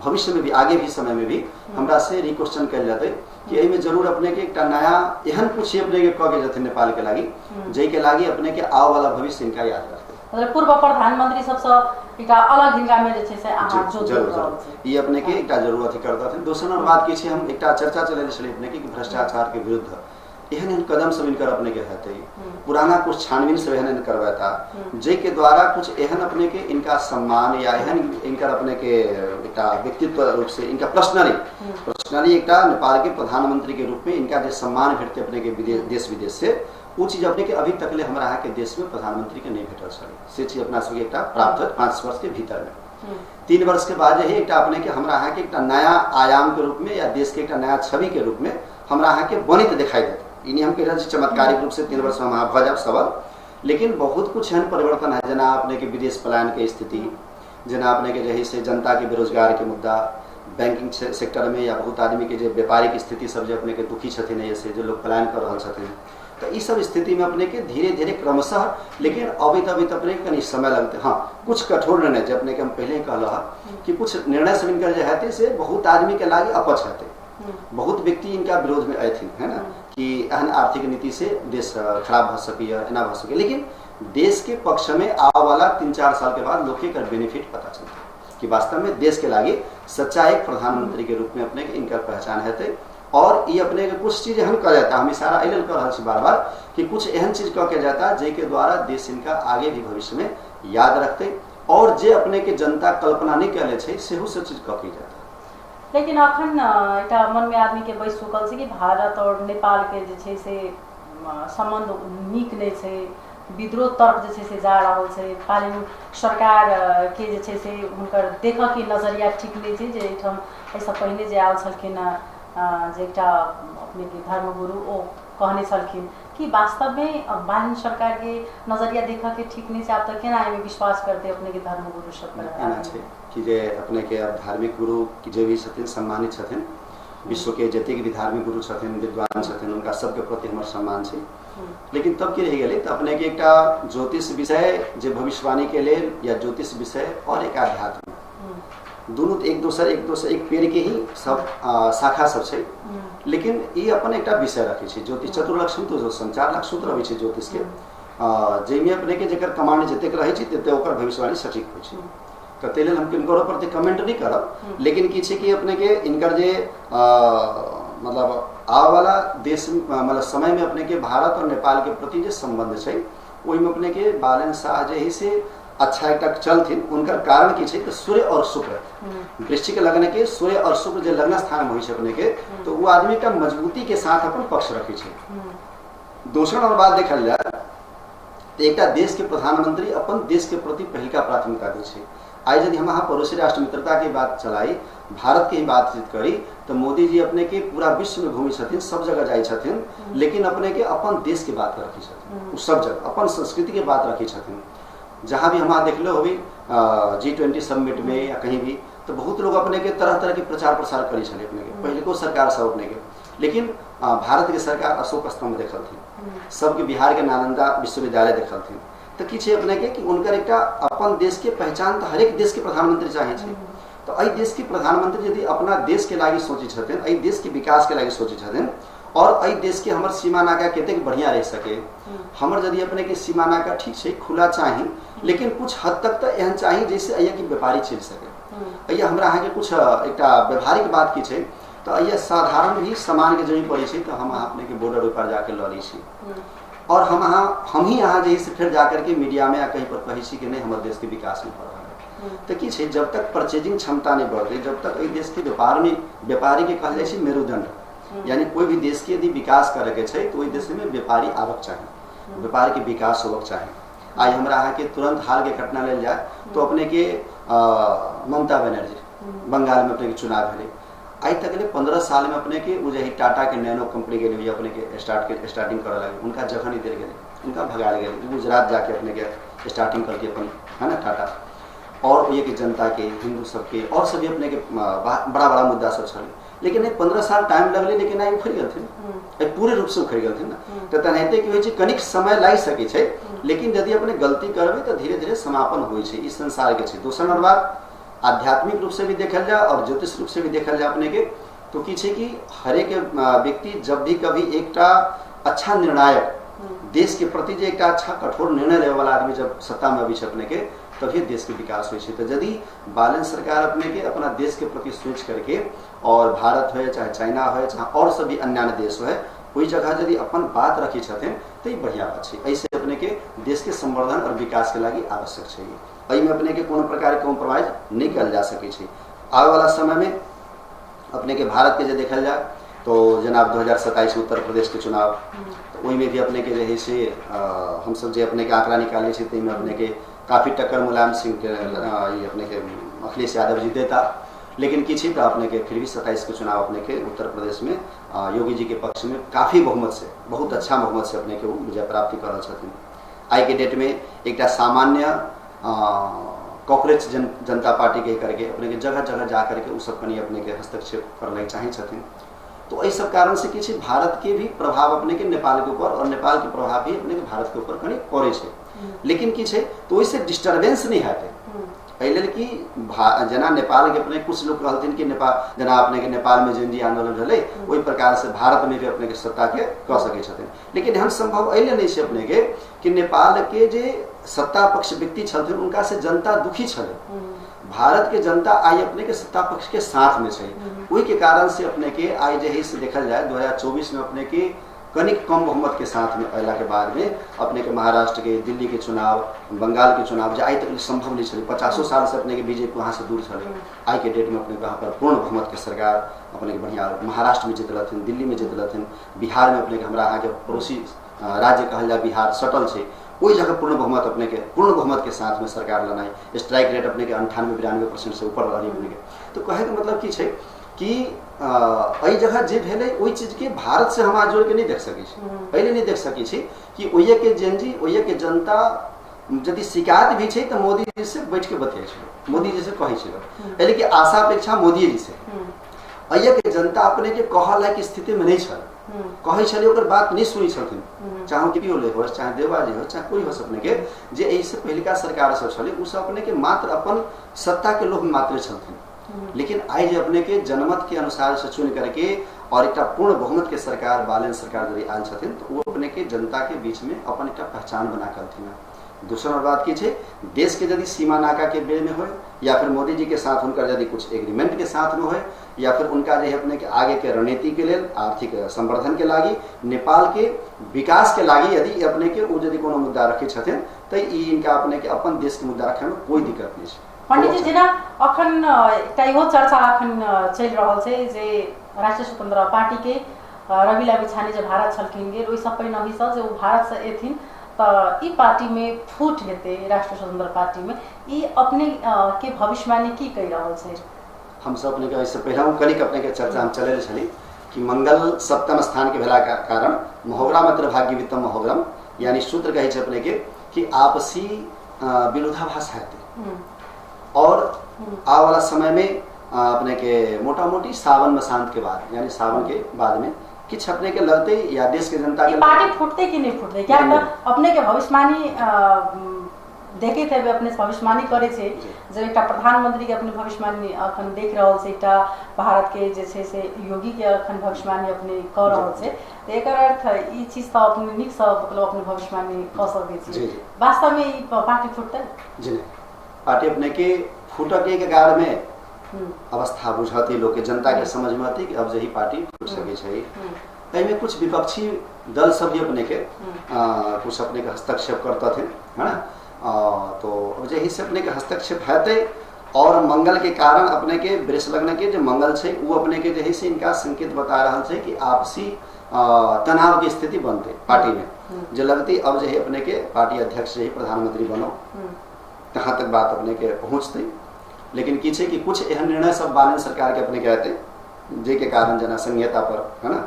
भविष्य में भी आगे भी समय में भी हमरा से रिक्वेश्चन कल जाते कि एहिमे जरूर अपने के एक नया एहन कुछ अपने के कह के जथिन नेपाल के लागी जै के लागी अपने के आवे वाला भविष्य इनका याद रखते। मतलब पूर्व प्रधानमंत्री सबसे एक अलग हिनका में जे छै से अहाँ जो जरूर ये अपने के एक जरूरत ही करता थे। दोसर बात की छै हम एक चर्चा चले छले अपने के भ्रष्टाचार के विरुद्ध एहन कदम सब इनकर अपने के रहते पुराना कुछ छानबीन सब एहन करवाता जे के द्वारा कुछ एहन अपने के इनका सम्मान या एहन इनकर अपने के एक व्यक्तित्व रूप से इनका पर्सनली एक नेपाल के प्रधानमंत्री के रूप में इनका जो सम्मान भेटते अपने के देश विदेश से वो चीज अपने के अभी तक ले हमारा के देश में प्रधानमंत्री के नहीं भेटल से चीज अपना सबके एक प्राप्त 5 वर्ष के भीतर में 3 वर्ष के बाद यही एक अपने के हमारा के एक नया आयाम के रूप में या देश के एक नया छवि के रूप में हमारा के बनित दिखाई देते। इन्हीं हम कह रहे हैं चमत्कारिक रूप से 3 वर्ष में भजब सबल, लेकिन बहुत कुछ एहन परिवर्तन है जना अपने के विदेश पलायन के स्थिति, जना अपने के जही से जनता के बेरोजगार के मुद्दा, बैंकिंग सेक्टर में या बहुत आदमी के जो व्यापारिक स्थिति सब जो अपने के दुखी छथिन ऐसे जो लोग पलायन कर रहा छथिन, तो इस सब स्थिति में अपने के धीरे धीरे क्रमशः लेकिन अभी अपने कहीं समय लगते। हाँ कुछ कठोर निर्णय जो अपने के हम पहले ही कहला कि कुछ निर्णय सब इनकर जो है से बहुत आदमी के लागे अपच है, बहुत व्यक्ति इनका विरोध में आए थे है ना कि एहन आर्थिक नीति से देश खराब हो सके या ना हो सके, लेकिन देश के पक्ष में आने वाला 3-4 साल के बाद लोग के बेनिफिट पता चलता कि वास्तव में देश के लागे सच्चा एक प्रधानमंत्री के रूप में अपने के इनकर पहचान है। और ये अपने के कुछ चीज एहन कह जाता हम इशारा अल कर रहा बार बार कि कुछ एहन चीज कह के जाता जे के द्वारा देश इनका आगे भी भविष्य में याद रखते, और जे अपने के जनता कल्पना नहीं कैले सेहू से चीज कह के जाता। लेकिन अखन एक मन में आदमी के बैस चुकल छै कि भारत और नेपाल के जे छै से संबंध नीक नहीं छै, विद्रोह तरफ जे छै से जा रहल छै, पालिन सरकार के जे छै से हुनकर देख के नजरिया ठीक नहीं छै। जे एठम ऐसा पहले जे आल छलखिन जे एकटा अपने के धर्मगुरु ओ कहने छलखिन कि वास्तव में बालिन सरकार के नजरिया देखा के ठीक नहीं छै, आप तक केना एमे विश्वास करते अपने के धर्मगुरु सब पर कि जे अपने के धार्मिक गुरु की जो भी छथिन सम्मानित छथिन, विश्व के जतेक भी धार्मिक गुरु छथिन विद्वान छथिन उनका सबके प्रति हमार सम्मान छै। लेकिन तब की रह गए तो अपने के एक ज्योतिष विषय जो भविष्यवाणी के लिए या ज्योतिष विषय और एक आध्यात्म दोनों एक दूसरे एक पेड़ के ही सब शाखा सब छै, लेकिन ये अपन एक विषय रखे छै। ज्योतिष चतुर्लक्ष तो जो 4 लाख सूत्र अभी छै ज्योतिष के जैमे अपने के जकर कमांड जतेक रहे छै तते ओकर भविष्यवाणी सटीक होइ छै। तो तेल हम किनको प्रति कमेंट नहीं करब, लेकिन की छै कि अपने के इनकर जे मतलब आने वाला देश मतलब समय में अपने के भारत और नेपाल के प्रति जो संबंध है वही में अपने के बालन शाह जे से अच्छा एक चलथिन। उनकर कारण की छै सूर्य और शुक्र वृश्चिक लग्न के सूर्य और शुक्र जो लग्न स्थान में होइ छै अपने के, तो वो आदमी का मजबूती के साथ अपन पक्ष रखे छै। दोसर और बात देखल जाए तो एक देश के प्रधानमंत्री अपन देश के प्रति पहल का प्राथमिकता दै छै। आज यदि हम पड़ोसी राष्ट्र मित्रता की बात चलाई, भारत की ही बातचीत करी, तो मोदी जी अपने के पूरा विश्व में घूमी छथिन, सब जगह जाई छथिन, लेकिन अपने के अपन देश के बात रखी छथिन, सब जगह अपन संस्कृति के बात रखी छथिन। जहाँ भी हम देख लो होगी G20 समिट में या कहीं भी, तो बहुत लोग अपने के तरह तरह के प्रचार प्रसार करी छले अपने के, पहले को सरकार सब अपने के, लेकिन भारत के सरकार अशोक स्तंभ देखल थी, सबके बिहार के नालंदा विश्वविद्यालय देखल थी, तो किसी अपने के कि उनकर एक अपन देश के पहचान तो हर एक देश के प्रधानमंत्री चाहे छे। तो अई देश के प्रधानमंत्री यदि अपना देश के लागी सोची छथिन, अई देश के विकास के लागी सोची छथिन, और अई देश के हमर सीमा नाका कतेक बढ़िया रह सके, हमर यदि अपने के सीमा नाका ठीक से खुला चाही, लेकिन कुछ हद तक तो एहन चाही जैसे अइया की व्यापारी चल सके। अइया हमरा अहाँ के कुछ एक व्यवहारिक बात की छे, तो अइया साधारण भी सामान के जरूरी पड़ी छे, तो हम अपने के बॉर्डर ऊपर जाके लड़ ली छी, और हम ही यहाँ जैसे फिर जाकर के मीडिया में या कहीं पर कही छी कि नहीं हमारे देश के विकास में पड़ रहा है। तो कि छे जब तक परचेजिंग क्षमता नहीं बढ़ती, जब तक इस देश के व्यापार में व्यापारी के कहल जाए मेरुदंड, यानी कोई भी देश के यदि विकास करे के छे तो ओई देश में व्यापारी आवक चाहिए, व्यापार के विकास होवक चाहिए। आज हमरा अहाँ के तुरंत हाल के घटना ले जाए तो अपने के ममता बनर्जी बंगाल में अपने के चुनाव भेले, आज तक 15 साल में अपने के वो जही टाटा के नैनो कंपनी के लिए अपने के स्टार्टिंग करे लगे, उनका जगह नहीं दिल गए, उनका भगाल गए, गुजरात जाके अपने के स्टार्टिंग करके अपन है ना टाटा, और ये कि जनता के हिंदू सबके और सभी अपने के बड़ा बड़ा मुद्दा सब चले, लेकिन 15 साल टाइम लगले, लेकिन आई उखड़ गए थे, पूरे रूप से उखड़ गए थे ना। तो तनाते कि होय कनिक समय लाई सके छे, लेकिन यदि अपने गलती करबे तो धीरे धीरे समापन होय छे इस संसार के छे। दूसरा बात आध्यात्मिक रूप से भी देखल जाए और ज्योतिष रूप से भी देखल जाए अपने के, तो कि छे कि हर एक व्यक्ति जब भी कभी एक अच्छा निर्णायक देश के प्रति जो एक अच्छा कठोर निर्णय लेने वाला आदमी जब सत्ता में अभी अपने के, तभी देश के विकास हो। तो यदि बालन सरकार अपने के अपना देश के प्रति सोच करके, और भारत हो चाहे चाइना हो चाहे और सभी अन्य देश हो, कोई जगह यदि अपन बात रखी छथिन तो ये बढ़िया बात है। ऐसे अपने के देश के संवर्धन और विकास के लागी आवश्यक चाहिए, अई में अपने के कोनो प्रकार के कॉम्प्रोमाइज नहीं कल जा सके छे। आने वाला समय में अपने के भारत के जो देखल जाए तो जनाब 2027 उत्तर प्रदेश के चुनाव, तो वही में भी अपने के रहे से हम सब जो अपने के आंकड़ा निकाले छे, तो में अपने के काफ़ी टक्कर मुलायम सिंह के ये अपने के अखिलेश यादव जी देता, लेकिन किसी तो अपने के फिर भी 27 के चुनाव अपने के उत्तर प्रदेश में योगी जी के पक्ष में काफ़ी बहुमत से, बहुत अच्छा बहुमत से अपने के वो विजय प्राप्ति कर छथिन। आई के डेट में एक सामान्य कांग्रेस जनता पार्टी के करके अपने के जगह जगह जा करके उस अपने के हस्तक्षेप करने चाहे छथिन। तो इस सब कारण से किसी भारत के भी प्रभाव अपने के नेपाल के ऊपर, और नेपाल के प्रभाव भी अपने के भारत के ऊपर कहीं पड़े छे, लेकिन कि छे तो इससे डिस्टर्बेंस नहीं है। पहले कि जना नेपाल के अपने कुछ लोग कहते कि नेपाल जना अपने के नेपाल में जंजी आंदोलन रहे, वही प्रकार से भारत में भी अपने के सत्ता के कह सके छथिन, लेकिन हम संभव अइले नहीं छे अपने के कि नेपाल के जे सत्ता पक्ष व्यक्ति छथिन उनका से जनता दुखी छले, भारत के जनता आई अपने के सत्ता पक्ष के साथ में छे। वही के कारण से अपने के आई जे से देखल जाए 2024 में अपने के कनिक कम बहुमत के साथ में अला के बाद में अपने के महाराष्ट्र के, दिल्ली के चुनाव, बंगाल के चुनाव जो आज तक संभव नहीं चले, 50 साल से अपने के बीजेपी वहाँ से दूर चले, आज के डेट में अपने वहाँ पर पूर्ण बहुमत के सरकार अपने के बढ़िया महाराष्ट्र में जीतलथिन, दिल्ली में जीतलथिन, बिहार में अपने के हमरा अहाँ के पड़ोसी राज्य कहल जाए बिहार सटल छे, वही जगह पूर्ण बहुमत के साथ में सरकार लनाई, स्ट्राइक रेट अपने के 98-92% से ऊपर रही अपने के। तो कहे के मतलब की छे कि अई जगह जे भेले ओई चीज के भारत से हम जोड़ के नहीं देख सके छी, पहले नहीं देख सके छी कि ओये के जनजी, ओये के जनता यदि शिकायत भी छे तो मोदी जी से बैठ के बतियाई छे, मोदी जी से कहे छे, पहले की आशा अपेक्षा मोदी जी से अये के जनता अपने के कहल है कि स्थिति में नहीं छल, कहे छले ओकर बात नहीं सुनी छथिन, चाहे कि होले हो, चाहे देवाजी हो, चाहे कोई हो अपने के जे ऐसे पहले का सरकार सब छले उस अपने के मात्र अपन सत्ता के लोग मात्र छथिन, लेकिन आज अपने के जनमत के अनुसार से चुन करके और एक पूर्ण बहुमत के सरकार बालन सरकार जब आयल छथिन तो वो अपने के जनता के बीच में अपन एक पहचान बना करथिन। दूसरा बात की छे देश के यदि सीमा नाका के बेर में हो, या फिर मोदी जी के साथ उनका यदि कुछ एग्रीमेंट के साथ में हो, या फिर उनका जो अपने के आगे के रणनीति के लिए आर्थिक संवर्धन के लागी, नेपाल के विकास के लागी यदि अपने के वो यदि कोनो मुद्दा रखे छथिन तो इनका अपने के अपन देश के मुद्दा रखे में कोई दिक्कत नहीं है। पंडित जी जेना अखन इहो चर्चा अखन चल रहल छै जे राष्ट्रिय स्वतंत्र पार्टी के रवि लामी छाने जे भारत छलखिन गे ओहि सब पहिने हिस्सा जे ओ भारत से एथिन त ई पार्टी में फूट हेते राष्ट्र स्वतंत्र पार्टी में ई अपने के भविष्यवाणी की कह रहा है? हम सब अपने के इससे पहले कलिक अपने के चर्चा हम चले छली कि मंगल सप्तम स्थान के भेला का कारण महोगरा मात्र भाग्य वित्तम महोगरम, यानी सूत्र कहे छे अपने के कि आपसी विरोधाभास है और आ वाला समय में अपने के मोटा मोटी सावन मसांत के बाद, यानी सावन के बाद में किछ अपने के लगते या देश के जनता के पार्टी फूटते कि नहीं फूटते? क्या अपने के भविष्यवाणी देखे थे अपने भविष्यवाणी करे छे, जब एक प्रधानमंत्री के अपने भविष्यवाणी अखन देख रहा से, एक भारत के जैसे से योगी के अखन भविष्यवाणी अपने कर रहा से, तो एक अर्थ ई चीज तो अपने निक सब मतलब अपने भविष्यवाणी कर सके छी। वास्तव में ई पार्टी फूटते जी नहीं, पार्टी अपने के फूटक के गाड़ में अवस्था बुझाती लोग के जनता के समझ में आती कि अब यही पार्टी फूट सके छे। में कुछ विपक्षी दल सब भी अपने के कुछ अपने के हस्तक्षेप करता थे, है ना। तो यही से अपने के हस्तक्षेप है और मंगल के कारण अपने के वृष लग्न के जो मंगल छे वो अपने के यही से इनका संकेत बता रहा है कि आपसी तनाव की स्थिति बनते पार्टी में, जो लगती अब जो है अपने के पार्टी अध्यक्ष यही प्रधानमंत्री बनो, कहाँ तक बात अपने के पहुँचते। लेकिन की छे कि कुछ एहन निर्णय सब बालन सरकार के अपने कहते जे के कारण जना संहिता पर, है ना,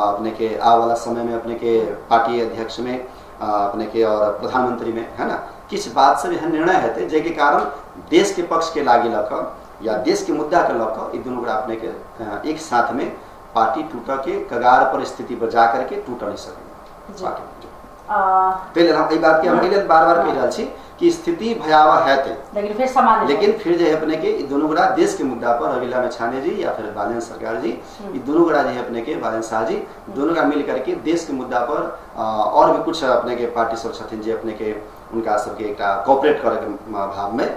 अपने के आ वाला समय में अपने के पार्टी अध्यक्ष में अपने के और प्रधानमंत्री में, है ना, किस बात से यह निर्णय है जे के कारण देश के पक्ष के लागे लक या देश के मुद्दा के लक ई दोनों अपने के एक साथ में पार्टी टूटा के कगार पर स्थिति पर जा करके टूट नहीं सके। पहले हम ई बात के हम पहले बार-बार कह रहा छी कि स्थिति भयावह है लेकिन फिर जो है अपने के दोनों गोड़ा देश के मुद्दा पर अविला में छाने जी या फिर बालन सरकार जी, ये दोनों गोड़ा जो है अपने के बालन शाह जी दोनों का मिल करके देश के मुद्दा पर और भी कुछ अपने के पार्टी सब छथिन जी अपने के उनका सबके एक कोऑपरेट करे के भाव में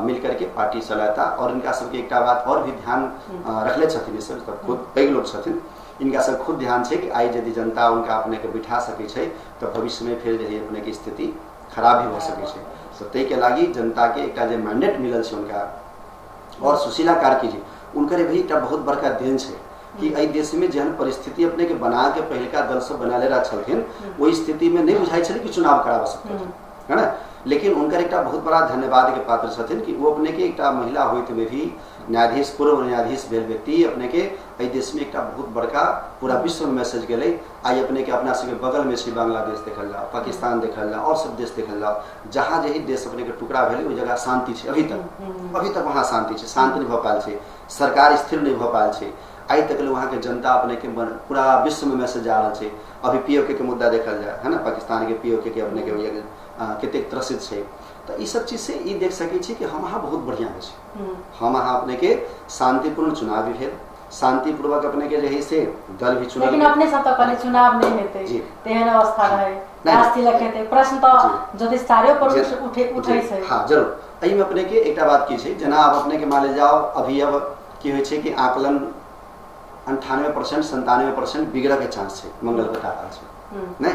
मिल करके पार्टी चलाता और इनका सबके एक बात और भी ध्यान रखले छथिन, सब खुद कई लोग छथिन, इनका सब खुद ध्यान है कि आई यदि जनता उनका अपने के बिठा सके छे तो भविष्य में फिर जो अपने की स्थिति खराब भी हो सके छे। तो तय के लागी जनता के एक जो मैंडेट मिलल छे उनका और सुशीला कार्की जी उनकर भी एक बहुत बड़का देन छे कि आई देश में जहन परिस्थिति अपने के बना के पहले का दल सब बना ले रहा छलखिन वही स्थिति में नहीं बुझाई छे कि चुनाव करा सकते, है ना। लेकिन उनका एक बहुत बड़ा धन्यवाद के पात्र छथिन कि वो अपने के एक महिला होइत में भी न्यायाधीश पूर्व न्यायाधीश भेल व्यक्ति अपने के आई देश में एक बहुत बड़का पूरा विश्व में मैसेज गए आई अपने के अपना सबके बगल में से बांग्लादेश देखल जाओ, पाकिस्तान देखल जाओ और सब देश देखल जाओ, जहाँ यही देश अपने के टुकड़ा भेले वही जगह शांति है अभी तक वहाँ शांति है, शांति नहीं भ पाल छे, सरकार स्थिर नहीं भ पाल छे। आई तक वहाँ के जनता अपने के पूरा विश्व में मैसेज जा रहा है। अभी पीओके के मुद्दा देखल जाए, है ना, पाकिस्तान के पीओके के अपने के कते त्रसित है, तो ये सब चीज से ये देख सके छी कि हम बहुत बढ़िया है, हम अपने के शांतिपूर्ण चुनाव भी भेल, शांतिपूर्वक अपने के रही से दल भी चुनाव, लेकिन अपने सब तो पहले चुनाव नहीं हेते तेहन अवस्था रहे राष्ट्रीय लगे थे प्रश्न तो ज्योतिषाचार्यों पर उठे से। हाँ जरूर, एही में अपने के एकटा बात की छे जना अब अपने के माने जाओ अभी अब की होय छे कि आकलन 98% 97% बिगड़ के चांस है मंगल बता रहा है, नहीं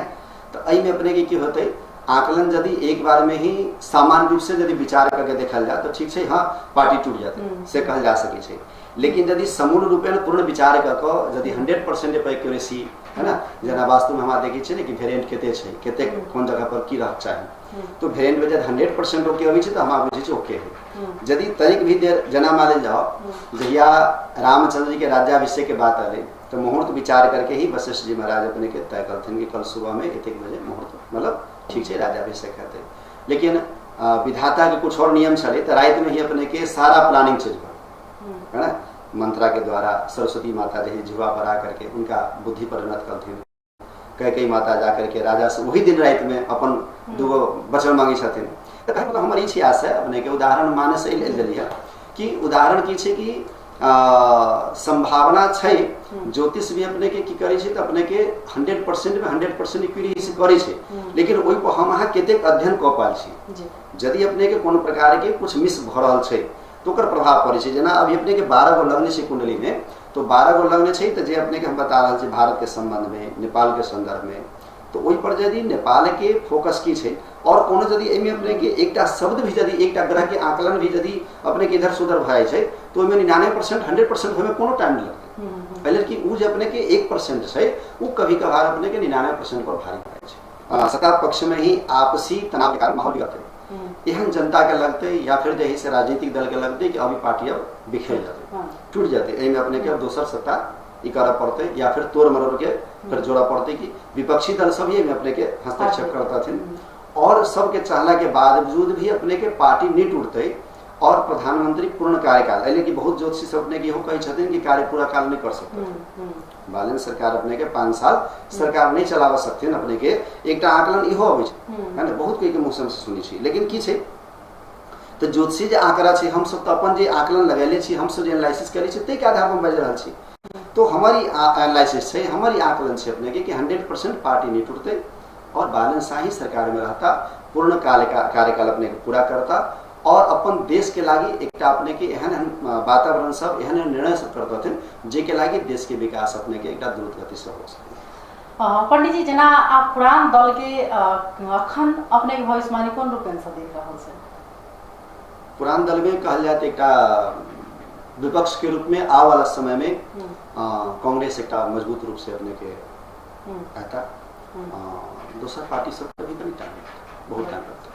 तो एही में अपने के की होते आकलन यदि एक बार में ही सामान्य रूप से यदि विचार करके देखल जाए तो ठीक है, हाँ पार्टी टूट जाती से कहल जा सके छे। लेकिन यदि समूल रूपेण पूर्ण विचार करके यदि 100% पे एक्यूरेसी, है ना, जना वास्तव में हमारा देखी छे कि वेरिएंट केते छे केते कौन जगह पर की रह चाहिए, तो वेरिएंट में जब 100% ओके होई छे तो हम बुझी छे ओके है। यदि तनिक भी देर जना माने जाओ जहिया रामचंद्र जी के राज्याभिषेक के बात आले तो मुहूर्त विचार करके ही वशिष्ठ जी महाराज अपने के तय करथिन कि कल सुबह में 1 बजे मुहूर्त मतलब ठीक है राज्याभिषेक कहते। लेकिन विधाता के कुछ और नियम चले तो रात में ही अपने के सारा प्लानिंग चल है ना, मंत्रा के द्वारा सरस्वती माता रही जुआ पर आकर के उनका बुद्धि परिणत करथिन, कई माता जाकर के राजा से वही दिन रात में अपन दूगो वचन मांगी छथिन। तो मतलब हमारी इच्छा आशा है अपने के उदाहरण माने से ले लिया कि उदाहरण की छे कि संभावना छै ज्योतिष भी अपने के की करे छे तो अपने के 100% में 100% एक्यूरेसी करे छे, लेकिन ओइ पर हम अहाँ कतेक अध्ययन क पाल छी यदि अपने के कोनो प्रकार के कुछ मिस भ रहल छै तो ओकर प्रभाव पड़े छे। जना अभी अपने के 12 गो लग्न छे कुंडली में, तो 12 गो लग्न छे तो जे अपने के हम बता रहल छी भारत के संबंध में नेपाल के संदर्भ में, तो ओइ पर यदि नेपाल के फोकस की छे और कोनो यदि एमे अपने के एकटा शब्द भी यदि एकटा ग्रह के आकलन भी यदि अपने के इधर सुधर भए छे तो ओमे 99% 100% होमे कोनो टाइम नहीं लगते। पहले कि उ जे अपने के 1% छे उ कभी कभार अपने के 99% पर भारी पड़े छे। सत्ता पक्ष में ही आपसी तनाव के कारण माहौल बिगड़ते एहन जनता के लगते या फिर जही से राजनीतिक दल के लगते कि अभी पार्टी अब बिखर जाते टूट जाते एहिमे अपने के दोसर सत्ता ई करऽ पड़ते या फिर तोड़ मरोड़ के फिर जोड़ा पड़ते कि विपक्षी दल सब ये में अपने के हस्तक्षेप करता थे और सबके चाहला के बावजूद भी अपने के पार्टी नहीं टूटते और प्रधानमंत्री पूर्ण कार्यकाल एले कि बहुत ज्योतिषी सब अपने की कही छथिन कि कार्य पूरा काल नहीं कर सकते बालन सरकार अपने के 5 साल सरकार नहीं चलावा सकथिन अपने के एकटा आकलन इहो अबै छै है ना बहुत कोई के मुंह से सुनी छी लेकिन की छै तो ज्योतिषी जे आंकड़ा छै हम सब तो अपन जे आकलन लगैले छी हम सब जे एनालिसिस करै छी तै के आधार पर बाजि रहल छी तो हमारी एनालिसिस है हमारी आकलन है अपने के 100% पार्टी नहीं टूटते और बालन शाही सरकार में रहता पूर्ण कार्यकाल अपने के पूरा करता और अपन देश के लागी एक अपने के एहन वातावरण सब एहन निर्णय सब करता थे जे के लागी देश के विकास अपने के एक द्रुत गति से हो सके। पंडित जी जना आप पुरान दल के अखन अपने के भविष्यवाणी कोन रूप से देख रहल छै? पुरान दल में कहल जाए एक विपक्ष के रूप में आ वाला समय में कांग्रेस एक मजबूत रूप से अपने के रहता दूसरा पार्टी सब कभी कभी टाइम बहुत टाइम लगता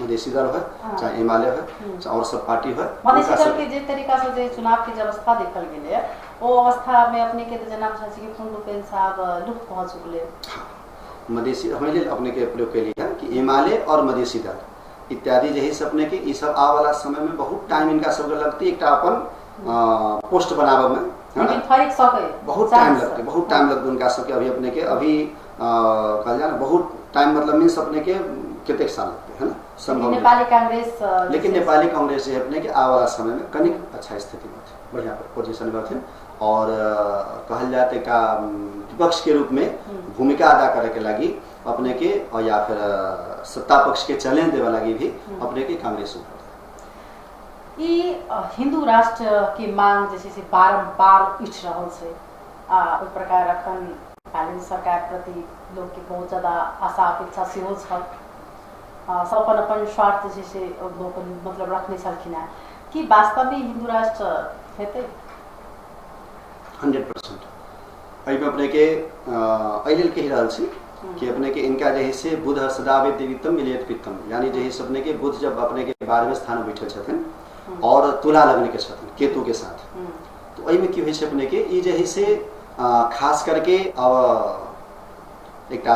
मधेसी दल है चाहे हिमालय है चाहे और सब पार्टी है मधेसी दल के जे तरीका से जे चुनाव के व्यवस्था देखल गेले ओ अवस्था में अपने के जना छै कि पूर्ण रूपेण साहब लुप्त पहुंच चुकले मधेसी हमले अपने के प्रयोग के लिए कि हिमालय और मधेसी दल इत्यादि जही से अपने के ई सब आ वाला समय में बहुत टाइम इनका सब लगती एक अपन पोस्ट बनावे में लेकिन फरक सके बहुत टाइम लगते उनका सबके अभी अपने के अभी कहल जाए ना बहुत टाइम मतलब मीन्स अपने के कितने साल लगते है ना संभव नेपाली कांग्रेस लेकिन नेपाली कांग्रेस से अपने के आ वाला समय में कनिक अच्छा स्थिति में बढ़िया पोजीशन में थे और कहल जाते का विपक्ष के रूप में भूमिका अदा करे के लगी अपने के और या फिर सत्ता पक्ष के चैलेंज देवे लगी भी अपने के कांग्रेस ऊपर हिंदू राष्ट्र की मांग जैसे से बारंबार उठ रहल छै ओहि प्रकार अखन बालन सरकार प्रति लोग के बहुत ज्यादा आशा अपेक्षा सेहो छल सब अपन स्वार्थ जैसे लोग मतलब रखने छलखिन कि वास्तव में हिंदू राष्ट्र हेतै 100% अइमे अपने के अइलेल कहि रहल छी कि अपने के इनका जही से बुध सदावे देवितम मिलियत पित्तम यानी जही से अपने के बुध जब अपने के 12वें स्थान में बैठल छथिन और तुला लगने के छथिन केतु के साथ तो अइमे की होइ छै अपने के ई जही से खास करके अब एक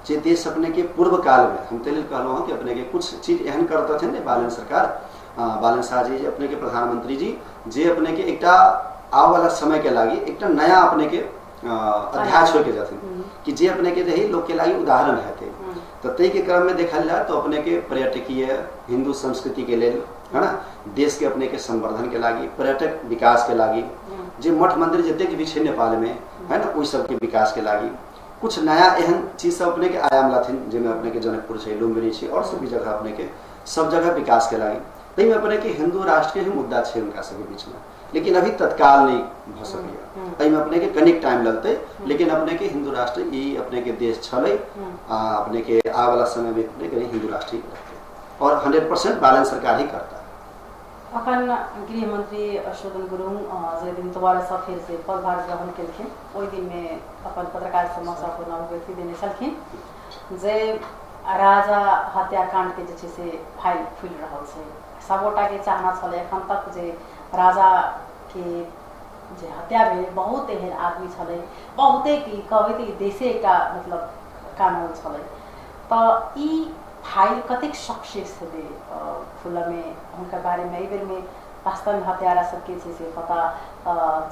जे देश अपने के पूर्व काल में हम तेल कहलहुँ कि अपने के कुछ चीज एहन करते थे बालन सरकार बालन शाह जी अपने के प्रधानमंत्री जी जे अपने के एक आ वाला समय के लागी एक नया अपने के अध्याय छोड़ के जाते कि जे अपने के रही लोग के लागी उदाहरण है तो तय के क्रम में देखल जाए तो अपने के पर्यटकीय हिंदू संस्कृति के लेल है ना देश के अपने के संवर्धन के लागी पर्यटक विकास के लागी जे मठ मंदिर जतेक भी है नेपाल में है ना वही सब के विकास के लागी कुछ नया एहन चीज सब अपने के आयाम लाथिन जिसमें अपने के जनकपुर है लुम्बिनी है और सभी जगह अपने के सब जगह विकास के लागी तई में अपने के हिंदू राष्ट्र के ही मुद्दा है उनका सबके बीच में लेकिन अभी तत्काल नहीं भ सकैया में अपने के कनिक टाइम लगते लेकिन अपने के हिंदू राष्ट्र ये अपने के देश छले अपने के आ वाला समय में अपने के हिंदू राष्ट्र ही लगते और 100% बालन सरकार ही करता है। अखन गृह मंत्री शोधन गुरुङ जे दिन दोबारा से फिर से पदभार ग्रहण केलखिन ओहि दिन में अपन पत्रकार समक्ष अपन अभिव्यक्ति देने छलखिन जे राजा हत्याकांड के जे से फाइल खुल रहल छै सबगोटा के चाहना छले एखन तक जे राजा के जे हत्या भेल बहुत एहन आदमी छले बहुते की कहबै त देशे एकटा मतलब कानून छले तो ई फाइल कतेक सक्सेस छले फुल में उनका बारे में बेर में वास्तव में हत्यारा सबके से पता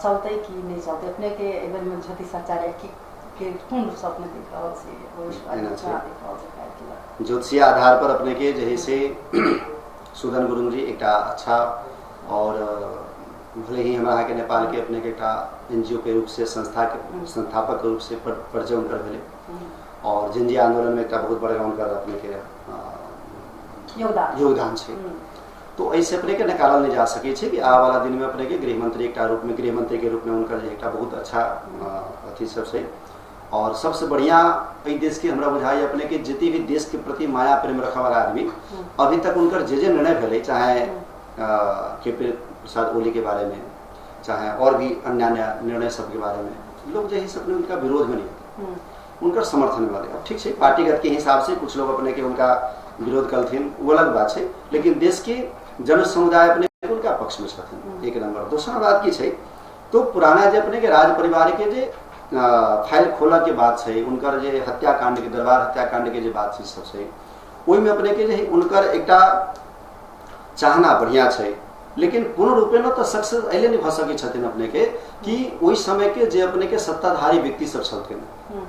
चलते कि नहीं चलते अपने के एबर में ज्योतिष आचार्य के पूर्ण रूप से अपने देख रहल छै ज्योतिषीय आधार पर अपने के जैसे सुदन गुरुङ जी एक अच्छा और भले ही हमारा के नेपाल के अपने के NGO के रूप से संस्था के संस्थापक रूप से परिचय उनकर भेले और जिंजी आंदोलन में एक बहुत बड़ा उनकर अपने के योगदान है तो ऐसे अपने के निकालल नहीं जा सके कि आ वाला दिन में अपने के गृह मंत्री के रूप में उनकर एक बहुत अच्छा अथी सबसे और सबसे बढ़िया देश के हमरा बुझाई अपने के जितने भी देश के प्रति माया प्रेम रखा वाला आदमी अभी तक उनकर जे निर्णय भेले चाहे KP प्रसाद ओली के बारे में चाहे और भी अन्य निर्णय सब के बारे में लोग जही सब उनका विरोध में नहीं उनका समर्थन वाले। अब ठीक है, पार्टीगत के हिसाब से कुछ लोग अपने के उनका विरोध करथिन, वो अलग बात है, लेकिन देश के जन समुदाय अपने उनका पक्ष में छथिन, एक नंबर। दूसरा बात की है, तो पुराना जे अपने के राज परिवार के जे फाइल खोला के बात है, उनकर जे हत्याकांड के दरबार हत्याकांड के जे बात चीज सब है, ओहि में अपने के जे उनकर एकटा चाहना बढ़िया है, लेकिन पूर्ण रूपे न तो सक्सेस अले नहीं भ सके छथिन अपने के कि वही समय के जे अपने के सत्ताधारी व्यक्ति सब छलथिन,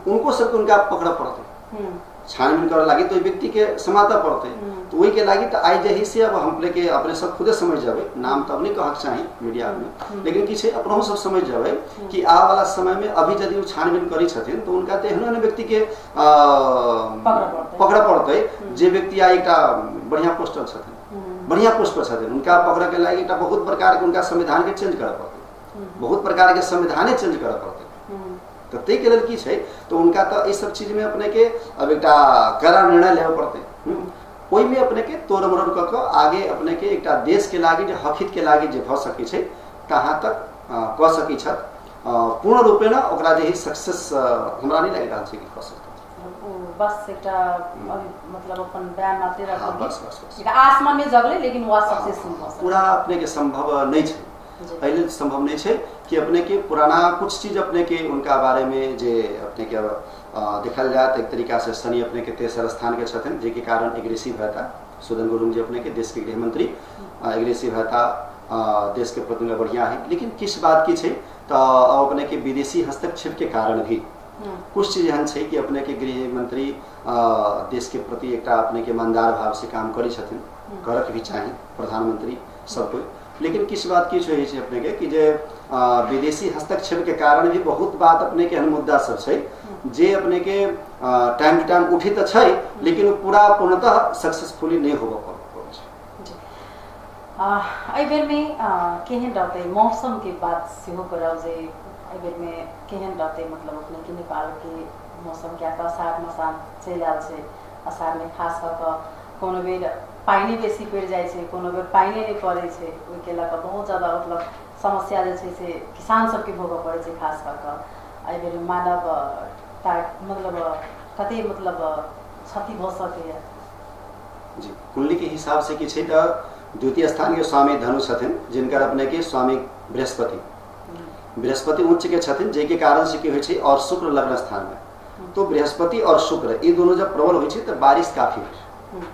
उनको सबके उनका पकड़ पड़ते, छानबीन करे लागी तो व्यक्ति के समाता पड़ते। तो वही के लागी तो आई जही से अब हम लेके अपने सब खुदे समझ जावे, नाम तब नहीं कहक चाहिए मीडिया में, लेकिन किसी अपनों सब समझ जावे कि आ वाला समय में अभी यदि वो छानबीन करी छथिन तो उनका तो एहन व्यक्ति के पकड़ पड़ते, जे व्यक्ति आई एक बढ़िया पोस्टर छथिन, बढ़िया पोस्ट पर छथिन, उनका पकड़ के लागी एक बहुत प्रकार के उनका संविधान के चेंज करे पड़ते, बहुत प्रकार के संविधाने चेंज करे पड़ते। तो तय के लेल की छै, तो उनका तो इस सब चीज में अपने के अब एक कड़ा निर्णय लेवे पड़ते, ओहि में अपने के तोड़ मरोड़ क आगे अपने के एक देश के लागी जे हकित के लागी जे भ सकै छै कहाँ तक क सकै छ, पूर्ण रूपे न ओकरा जे सक्सेस हमरा नहीं लागि रहल छै कि क सकते। बस एक मतलब अपन बयान मात्र रख, हाँ, बस आसमान में जगले, लेकिन वो सक्सेस पूरा अपने के संभव नहीं है, पहले संभव नहीं है कि अपने के पुराना कुछ चीज अपने के उनका बारे में जे अपने के देखल जाए तो एक तरीका से शनि अपने के तेसर स्थान के छथिन, जे के कारण एग्रेसिव रहता सुदन गुरुंग जी अपने के देश के गृह मंत्री एग्रेसिव रहता, देश के प्रति बढ़िया है, लेकिन किस बात की है तो अपने के विदेशी हस्तक्षेप के कारण भी कुछ चीज एहन है कि अपने के गृह मंत्री देश के प्रति एक अपने के ईमानदार भाव से काम करी छथिन, करक भी चाहिए प्रधानमंत्री सब कोई, लेकिन किस बात की है अपने के कि जे विदेशी हस्तक्षेप के कारण भी बहुत बात अपने के मुद्दा सब है जे अपने के टाइम टू टाइम उठी तो है, लेकिन वो पूरा पूर्णतः सक्सेसफुली नहीं हो पाए। बेर में केहन रहते मौसम के बात सेहो करब जे बेर में केहन रहते, मतलब अपने के नेपाल के मौसम क्या तो अषाढ़ मसान चल आल छै, अषाढ़ में खास कर कोनो बेर पानी बेसी पड़ जाए छै, कोनो बेर पानी नहीं पड़े छै, ओहि के लऽ बहुत ज़्यादा मतलब समस्या जे छै से किसान सबके भोगऽ पड़े छै, खास कर बेर मानव मतलब कते मतलब क्षति भ सकैए। जी, कुंडली के हिसाब से कि छै त द्वितीय स्थान के स्वामी धनु छथिन, जिनकर अपने के स्वामी बृहस्पति उच्च के छथिन, जे के कारण से की होइ छै और शुक्र लग्न स्थान में, तो बृहस्पति और शुक्र ये दोनों जब प्रबल होइ छै तो बारिश काफी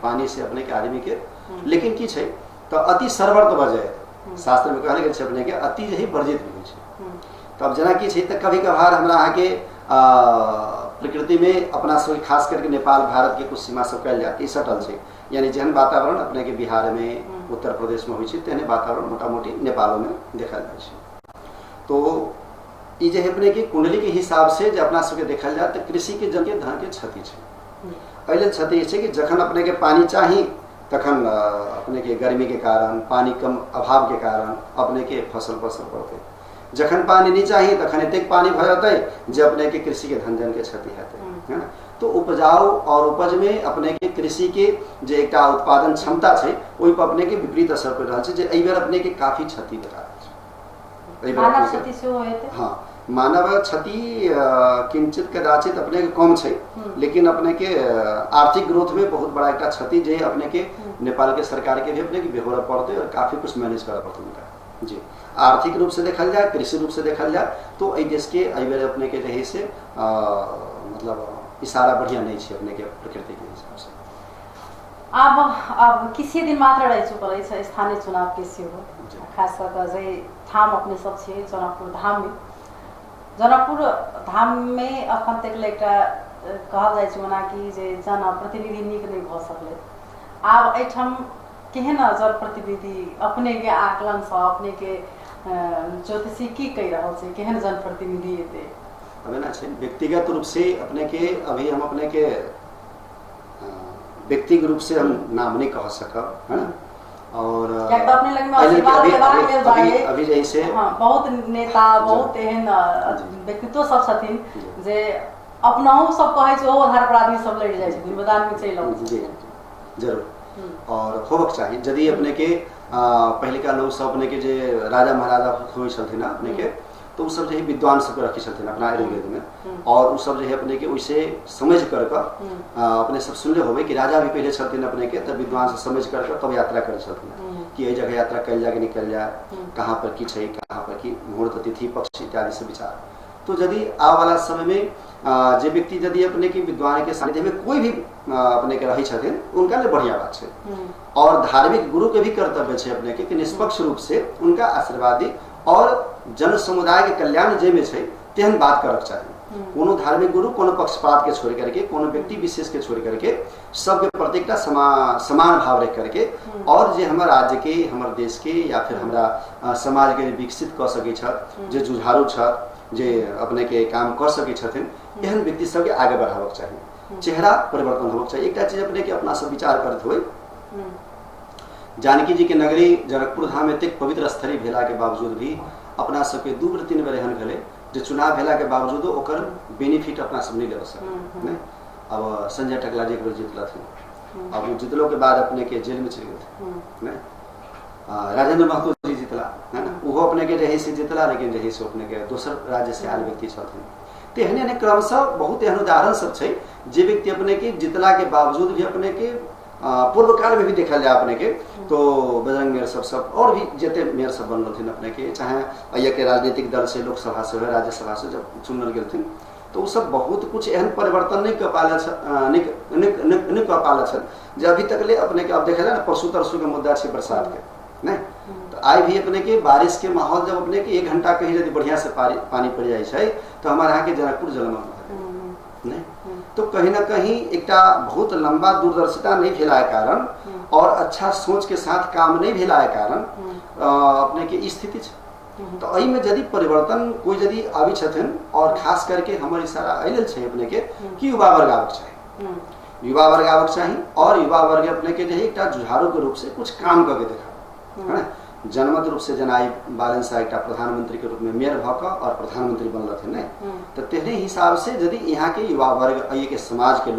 पानी से अपने के आदमी के, लेकिन की छै तो अति सरवर तो बढ़ जाए, शास्त्र में कहल गेल छै अपने के अति जे वर्जित भी होइ छै। तब जना की छै तो कभी कभार हमरा अहाँ के प्रकृति में अपना सब खास करके नेपाल भारत के कुछ सीमा सब कल जाती सटल छै, यानी जहन वातावरण अपने के बिहार में उत्तर प्रदेश में होइ छै तेहने वातावरण मोटा मोटी नेपालों में देखल जाए छै। तो ई जे अपने के कुंडली के हिसाब से जो अपना सबके देखल जाए तो कृषि के जन के धन के क्षति छै, पहले क्षति छै कि जखन अपने के पानी चाही तखन अपने के गर्मी के कारण पानी कम अभाव के कारण अपने के फसल पर असर पड़ते, जखन पानी नहीं चाहिए तखन एतेक पानी भ जाते जे अपने के कृषि के धन जन के क्षति हेतै, है ना। तो उपजाऊ और उपज में अपने के कृषि के जे एक उत्पादन क्षमता छै ओहि पर अपने के विपरीत असर पड़ रहा है, जे एहि बेर अपने के काफी क्षति भऽ रहल छै। हाँ, मानव क्षति किंचित कदाचित अपने के कम छै, लेकिन अपने के आर्थिक ग्रोथ में बहुत बड़ा एक क्षति जे अपने के नेपाल के सरकार के भी अपने के बेहोरा पड़ते और काफी कुछ मैनेज करना पड़ता उनका। जी, आर्थिक रूप से देखल जाए, कृषि रूप से देखल जाए तो एहि देश के एहि बेर अपने के रहे से मतलब इशारा बढ़िया नहीं है अपने के प्रकृति के हिसाब से। अब किसी दिन मात्र रह चुकल है स्थानीय चुनाव के सेहो, खास कर जे धाम अपने सब छे जनकपुर धाम में, जनकपुर धाम में अखन तक एक कहल जाए छै ओना कि जे जनप्रतिनिधि नीक नहीं भ सकले, आब एठाम केहन जनप्रतिनिधि अपने के आकलन से अपने के ज्योतिषी की कह रहा है, केहन जनप्रतिनिधि एते अबे ना छै व्यक्तिगत रूप से अपने के अभी हम अपने के व्यक्तिगत रूप से हम नाम नहीं कह सकब, है ना। और तो अपने लग में आशीर्वाद देबाक लेल जाए अभी जैसे बहुत नेता बहुत एहन व्यक्तित्व सब छथिन जे अपनाहु सब कहे छै ओ आधार पर आदमी सब लड़ जाय छथिन, मैदान में चल आउ। जी जरूर, और होबक चाहिए यदि अपने के पहले का लोग सब अपने के जे राजा महाराजा हुए छथिन अपने के तो उ सब जो है विद्वान सबके रखी छथिन अपना इर्द गिर्द में, और उ सब जो है अपने के वैसे समझ कर अपने सब सुनले होबे कि राजा भी पहले छथिन अपने के, तब विद्वान से समझ कर तब यात्रा करे छथिन कि एहि जगह यात्रा कल जाए कि निकल जाए, कहाँ पर की छै, कहाँ पर की मुहूर्त तिथि पक्ष इत्यादि से विचार। तो यदि आ वाला समय में जे व्यक्ति यदि अपने के विद्वान के सानिध्य में कोई भी अपने के रही छथिन उनका लिए बढ़िया बात है। और धार्मिक गुरु के भी कर्तव्य है अपने के निष्पक्ष रूप से उनका आशीर्वाद दी और जन समुदाय के कल्याण जे में है तेहन बात करक चाहिए। कोनो धार्मिक गुरु कोनो पक्षपात के छोड़ करके, कोनो व्यक्ति विशेष के छोड़ करके सबके प्रति एकटा समान भाव रख करके, और जे हमर राज्य के, हमर देश के या फिर हमरा समाज के विकसित कर सके छत, जे जुझारू छत, जे अपने के काम कर सके छथिन, एहन व्यक्ति सबके आगे बढ़ावक चाहिए। चेहरा परिवर्तन होबक चाहिए। एकटा चीज अपने के अपना सब विचार करत होय, जानकी जी के नगरी जनकपुर धाम एतेक पवित्र स्थली भेला के बावजूद भी अपना सबके 2 बेर 3 बेर एहन भेले जे चुनाव भेला के बावजूद ओकर बेनिफिट अपना सब नहीं ले सकल। अब संजय टकला जी एक बेर जीतला थे, अब वो जीतलो के बाद अपने के जेल में चले गए थे। राजेंद्र महतो जी जीतला है ना, वो अपने के रही से जीतला, लेकिन रही से अपने के दोसर राज्य से आयल व्यक्ति छथिन। तो एहने क्रमशः बहुत एहन उदाहरण सब छै जे व्यक्ति अपने के जीतला के बावजूद भी अपने के पूर्व काल में भी देखा जाए अपने के तो बजरंग मेयर सब और भी जते मेयर सब बनल थे अपने के, चाहे अय के राजनीतिक दल से, लोकसभा से, राज्यसभा से जब चुनल गेल थे तो वो सब बहुत कुछ एहन परिवर्तन नहीं कर पाल जो अभी तक ले अपने के। अब देखा जाए ना परसू तरसू के मुद्दा है बरसात के नहीं, तो आई भी अपने के बारिश के माहौल जब अपने के 1 घंटा कहीं यदि बढ़िया से पानी पड़ जाए तो हमारे यहाँ के जनकपुर जलमग्न नहीं, तो कहीं ना कहीं एक बहुत लंबा दूरदर्शिता नहीं भेला कारण और अच्छा सोच के साथ काम नहीं भेला कारण अपने के स्थिति तो अही में यदि परिवर्तन कोई यदि आवी छथिन और खास करके हमारे इशारा अल अपने के कि युवा वर्ग आवक चाहिए, युवा वर्ग आवक चाहिए और युवा वर्ग अपने के एक जुझारू के रूप से कुछ काम करके देखा है। जनमत रूप से जनाई बालन शाह एक प्रधानमंत्री के रूप में मेयर भक और प्रधानमंत्री बनल थे नहीं, तो तेहने हिसाब से यदि यहाँ के युवा वर्ग अहिए के समाज के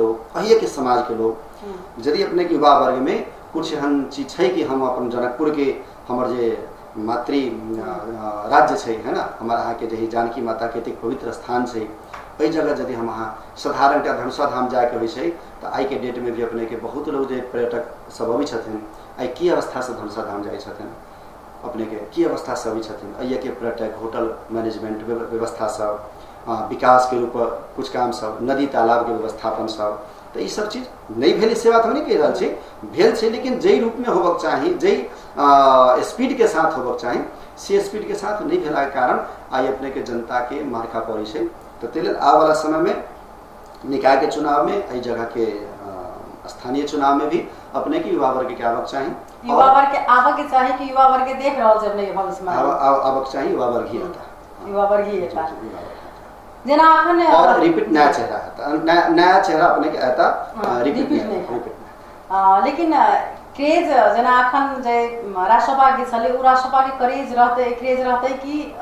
लोग यदि अपने के युवा वर्ग में कुछ एहन चीज है कि हम अपन जनकपुर के हमर जे मातृ राज्य है ना, हमारा यहाँ के जही जानकी माता के एक पवित्र स्थान है, वही जगह यदि हम वहाँ साधारण धनुषा धाम जाके होइ तो आई के डेट में भी अपने के बहुत लोग जो पर्यटक सब अभी छथिन आई की अवस्था से धनुषा धाम जाए छथिन अपने के की अवस्था से अभी छथिन अय के पर्यटक होटल मैनेजमेंट व्यवस्था सब विकास के रूप कुछ काम सब नदी तालाब के व्यवस्थापन सब, तो ये सब चीज नहीं भेल से बात हम नहीं कह रहा छे, भेल छे लेकिन जई रूप में होबक चाहिए, जई स्पीड के साथ होबक चाहिए, से स्पीड के साथ नहीं भेला के कारण आई अपने के जनता के मार्का पड़ी है। तो तेल आ वाला समय में निकाय के चुनाव में अई जगह के स्थानीय चुनाव में भी अपने की युवा वर्ग के आवक चाहिए, युवा वर्ग के आवक के चाहिए कि युवा वर्ग के देख रहा जब नहीं भविष्य में आवक चाहिए, युवा वर्ग ही आता, युवा वर्ग ही आता जना अखन और रिपीट नया चेहरा आता, नया चेहरा अपने के आता रिपीट नहीं। लेकिन क्रेज जना अखन जे राष्ट्रसभा के छले उ राष्ट्रसभा के क्रेज रहते कि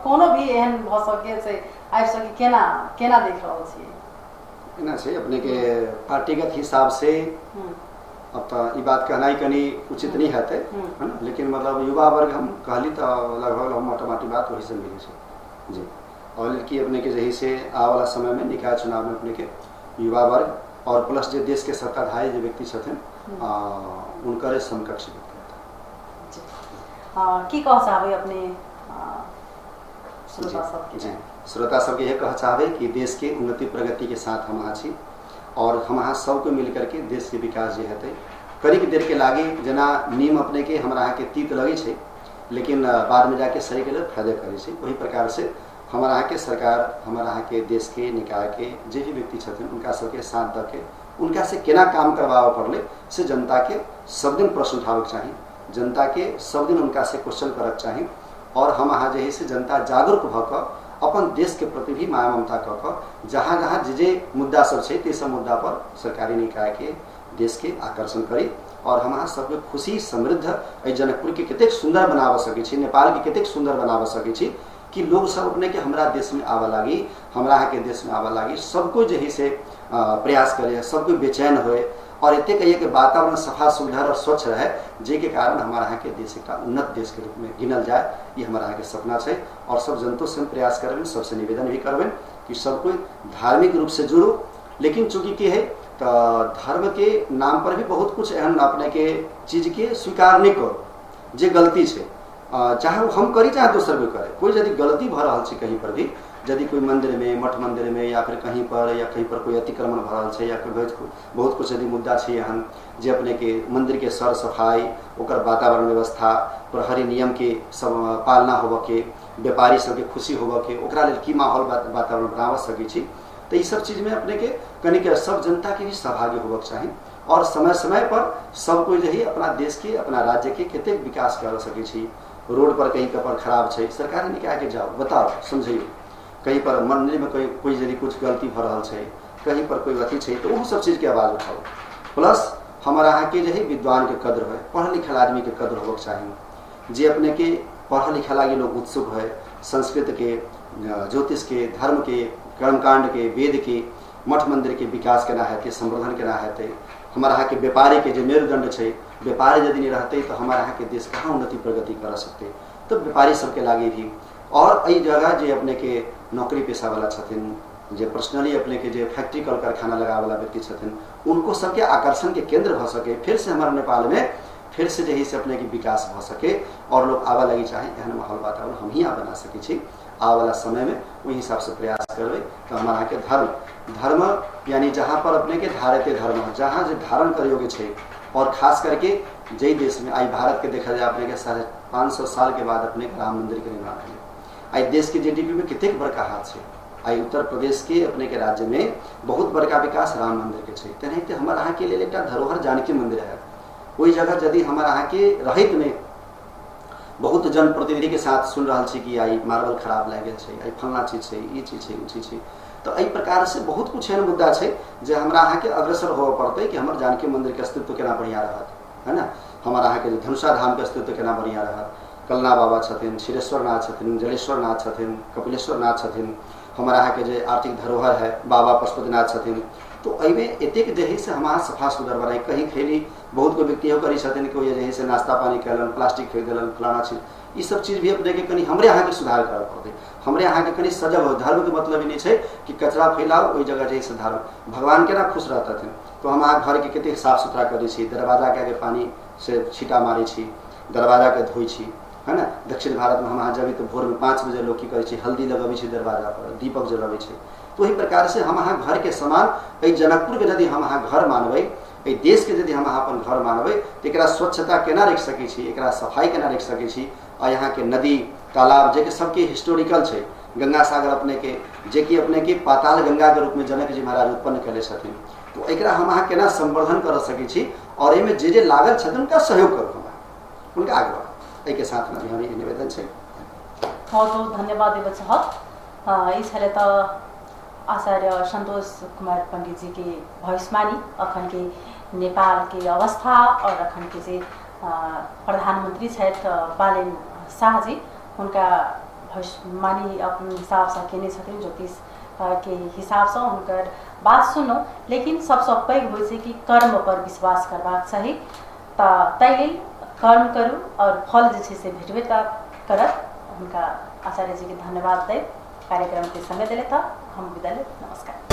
कोनो भी एहन भ सके से आबि सके, केना देख रहल छी एना छै अपने के पार्टीगत हिसाब से। अब तो ये बात कहना कनी उचित नहीं है ना, लेकिन मतलब युवा वर्ग हम कहली तो लगभग हम मोटामोटी बात वही से मिली है जी। और कि अपने के जही से आ वाला समय में निकाय चुनाव में अपने के युवा वर्ग और प्लस जो देश के सत्ताधारी जो व्यक्ति छथिन उनकर समकक्ष व्यक्ति की कह चाहबे अपने श्रोता सबके जी। श्रोता सबके यह कह चाहबे कि देश के उन्नति प्रगति के साथ हम छी और हम सबको मिल करके देश के विकास जो हेतु करीक देर के लागे जना नीम अपने के हमारा यहाँ के तीत लगे छे लेकिन बाद में जाके सही के लिए फायदे करे छे, वही प्रकार से हमारा यहाँ के सरकार हमारा यहाँ के देश के निकाय के जे भी व्यक्ति छथिन उनका सबके साथ द के उनका से केना काम करवावे पड़ले से जनता के सब दिन प्रश्न उठावे चाहिए, जनता के सब दिन उनका से क्वेश्चन करक चाहिए और हम यहाँ जे से जनता जागरूक भक अपन देश के प्रति भी माया ममता कऽ जहाँ जहाँ जे मुद्दा सब छै ते सब मुद्दा पर सरकारी निकाय के देश के आकर्षण करी और हम सबके खुशी समृद्ध जनकपुर के कतेक सुंदर बनाब सकै छी, नेपाल के कतेक सुंदर बनाब सकै छी कि लोग सब अपने के हमरा देश में आवा लागी, हमरा यहाँ के देश में आवा लागी, सबको जही से प्रयास करे, सबको बेचैन होए और इतने कहिए कि वातावरण सफा सुंदर और स्वच्छ रहे, जे के कारण हमारा यहाँ के देश का उन्नत देश के रूप में गिनल जाए। ये हमारा यहाँ के सपना है और सब जनता से हम प्रयास करें, सबसे निवेदन भी करबें कि सब कोई धार्मिक रूप से जुड़ो। लेकिन चूंकि के है तो धर्म के नाम पर भी बहुत कुछ एहन अपने के चीज के स्वीकार नहीं करो जे गलती है, चाहे वो हम करी चाहे दूसर भी करे। कोई यदि गलती भ रहा है कहीं पर भी, यदि कोई मंदिर में, मठ मंदिर में या फिर कहीं पर कोई अतिक्रमण भ रहा है या कोई बहुत कुछ यदि मुद्दा है एहन जे अपने के मंदिर के सर सफाई, ओकर वातावरण व्यवस्था, प्रहरी नियम के सब पालना होबे के, व्यापारी सबके खुशी होबे के, ओकरा लेल की माहौल वातावरण बना सकै छी। तो ये सब चीज में अपने के कनी के सब जनता के भी सहभागी होबे चाहिए और समय समय पर सब कोई जो अपना देश के, अपना राज्य के कते विकास कर सकै छी। रोड पर कहीं पर खराब है, सरकार ने क्या के जाओ बताओ समझिए, कहीं पर मंदिर में कोई यदि कुछ गलती भ रहा है, कहीं पर कोई अथी है, तो वो सब चीज के आवाज उठाओ। प्लस हमारा यहाँ के जो विद्वान के कद्र है, पढ़ल लिखल आदमी के कद्र होबे चाहिए, जे अपने के पढ़ल लिखल लागी लोग उत्सुक है, संस्कृत के, ज्योतिष के, धर्म के, कर्मकांड के, वेद के, मठ मंदिर के विकास केना हेतै, संवर्धन केना हेतै। हमारा यहाँ के व्यापारी के जो मेरुदंड है, व्यापारी यदि नहीं रहते तो हमारा यहाँ के देश कहाँ उन्नति प्रगति कर सकते। तो व्यापारी सबके लागे भी और अई जगह जे अपने के नौकरी पेशा वाला छथिन, जे पर्सनली अपने के जे फैक्ट्री कल कारखाना लगा वाला व्यक्ति छथिन, उनको सबके आकर्षण के केंद्र भ सके, फिर से हमारे नेपाल में फिर से जही से अपने की विकास भ सके और लोग आवा लगी चाहे एहन माहौल वातावरण हम ही बना सके छी। आने वाला समय में वही हिसाब से प्रयास करबे तो हमारा के धर्म यानी जहाँ पर अपने के धारते धर्म, जहाँ जो धारण कर योग्य है और खास करके जय देश में आई भारत के देखा जाए अपने के 550 साल के बाद अपने राम मंदिर के निर्माण है। आई देश के जीडीपी में कितने बड़का हाथ है। आई उत्तर प्रदेश के अपने के राज्य में बहुत बड़का विकास राम मंदिर के छे। तेनाहिते हमारा यहाँ के लिए एक धरोहर जानकी मंदिर है। वही जगह यदि हमारा यहाँ के रहित में बहुत जनप्रतिनिधि के साथ सुन रहा है कि आई मार्बल खराब लगे, आई फलना चीज है, ये चीज है, वो चीज है, तो एहि प्रकार से बहुत कुछ एहन मुद्दा है जो हमारा यहाँ के अग्रसर होबे पड़ते कि हमारे जानकी मंदिर के अस्तित्व केना बढ़िया रहत, है ना। हमारा यहाँ के धनुषा धाम के अस्तित्व केना बढ़िया रहत, कलना बाबा छथिन, क्षीरेश्वर नाथ छथिन, जलेश्वर नाथ छथिन, कपिलेश्वर नाथ छथिन, हमारा यहाँ के जो आर्थिक धरोहर है बाबा पशुपतिनाथ छथिन। तो अमे एतेक जही से हमारा सफा सुधर बनाई, कहीं खेली बहुत को व्यक्ति करी छथिन कि जही से नाश्ता पानी कैलन, प्लास्टिक फेंक दिलन, फलाना चीज, ये सब चीज भी अपने के कनी हमरे यहाँ के सुधार कर पड़ते। हमरे यहाँ के कनी सजग हो। धर्म के मतलब ही नहीं है कि कचरा फैलाओ, वही जगह जही से धर्म भगवान के ना खुश रहता थे। तो हम आग घर के कितने साफ सुथरा करी छी, दरवाजा के आगे पानी से छीटा मारी छी, दरवाजा के धोई छी, है ना। दक्षिण भारत में हम यहाँ जब तो भोर में 5 बजे लोग की करे छी, हल्दी लगबे छी दरवाजा पर, दीपक जलाबे छी। तो वही प्रकार से हम यहाँ घर के समान ए जनकपुर के यदि हम यहाँ घर मानबे, ए देश के यदि हम यहाँ अपन घर मानबे तो एकरा स्वच्छता केना रख सकै छी, एकरा सफाई केना रख सकै छी। और यहाँ के नदी तालाब जे के सबके हिस्टोरिकल है, गंगा सागर अपने के जे कि अपने के पाताल गंगा के रूप में जनक जी महाराज उत्पन्न कले छथिन। तो एकरा हम यहाँ केना संवर्धन कर सकै छी और एहिमे जे लागल छथिन उनका सहयोग करू, हम उनका आगे बढ़। के साथ में हमारी निवेदन है। बहुत बहुत धन्यवाद देव चाहत। इस हेले तो आचार्य संतोष कुमार पंडित जी के भविष्यवाणी अखन के नेपाल के अवस्था और अखन के जे प्रधानमंत्री बालेन शाह जी, उनका भविष्यवाणी अपन हिसाब से केने छथिन, ज्योतिष के हिसाब से उनकर बात सुनो। लेकिन सबसे पैघ होइ छै कि कर्म पर विश्वास करबाक चाही। ताहि लेल कर्म करू और फल जे से भेटबे करत। उनका आचार्य जी के धन्यवाद दे कार्यक्रम के समय दिले था। हम विदा ले, नमस्कार।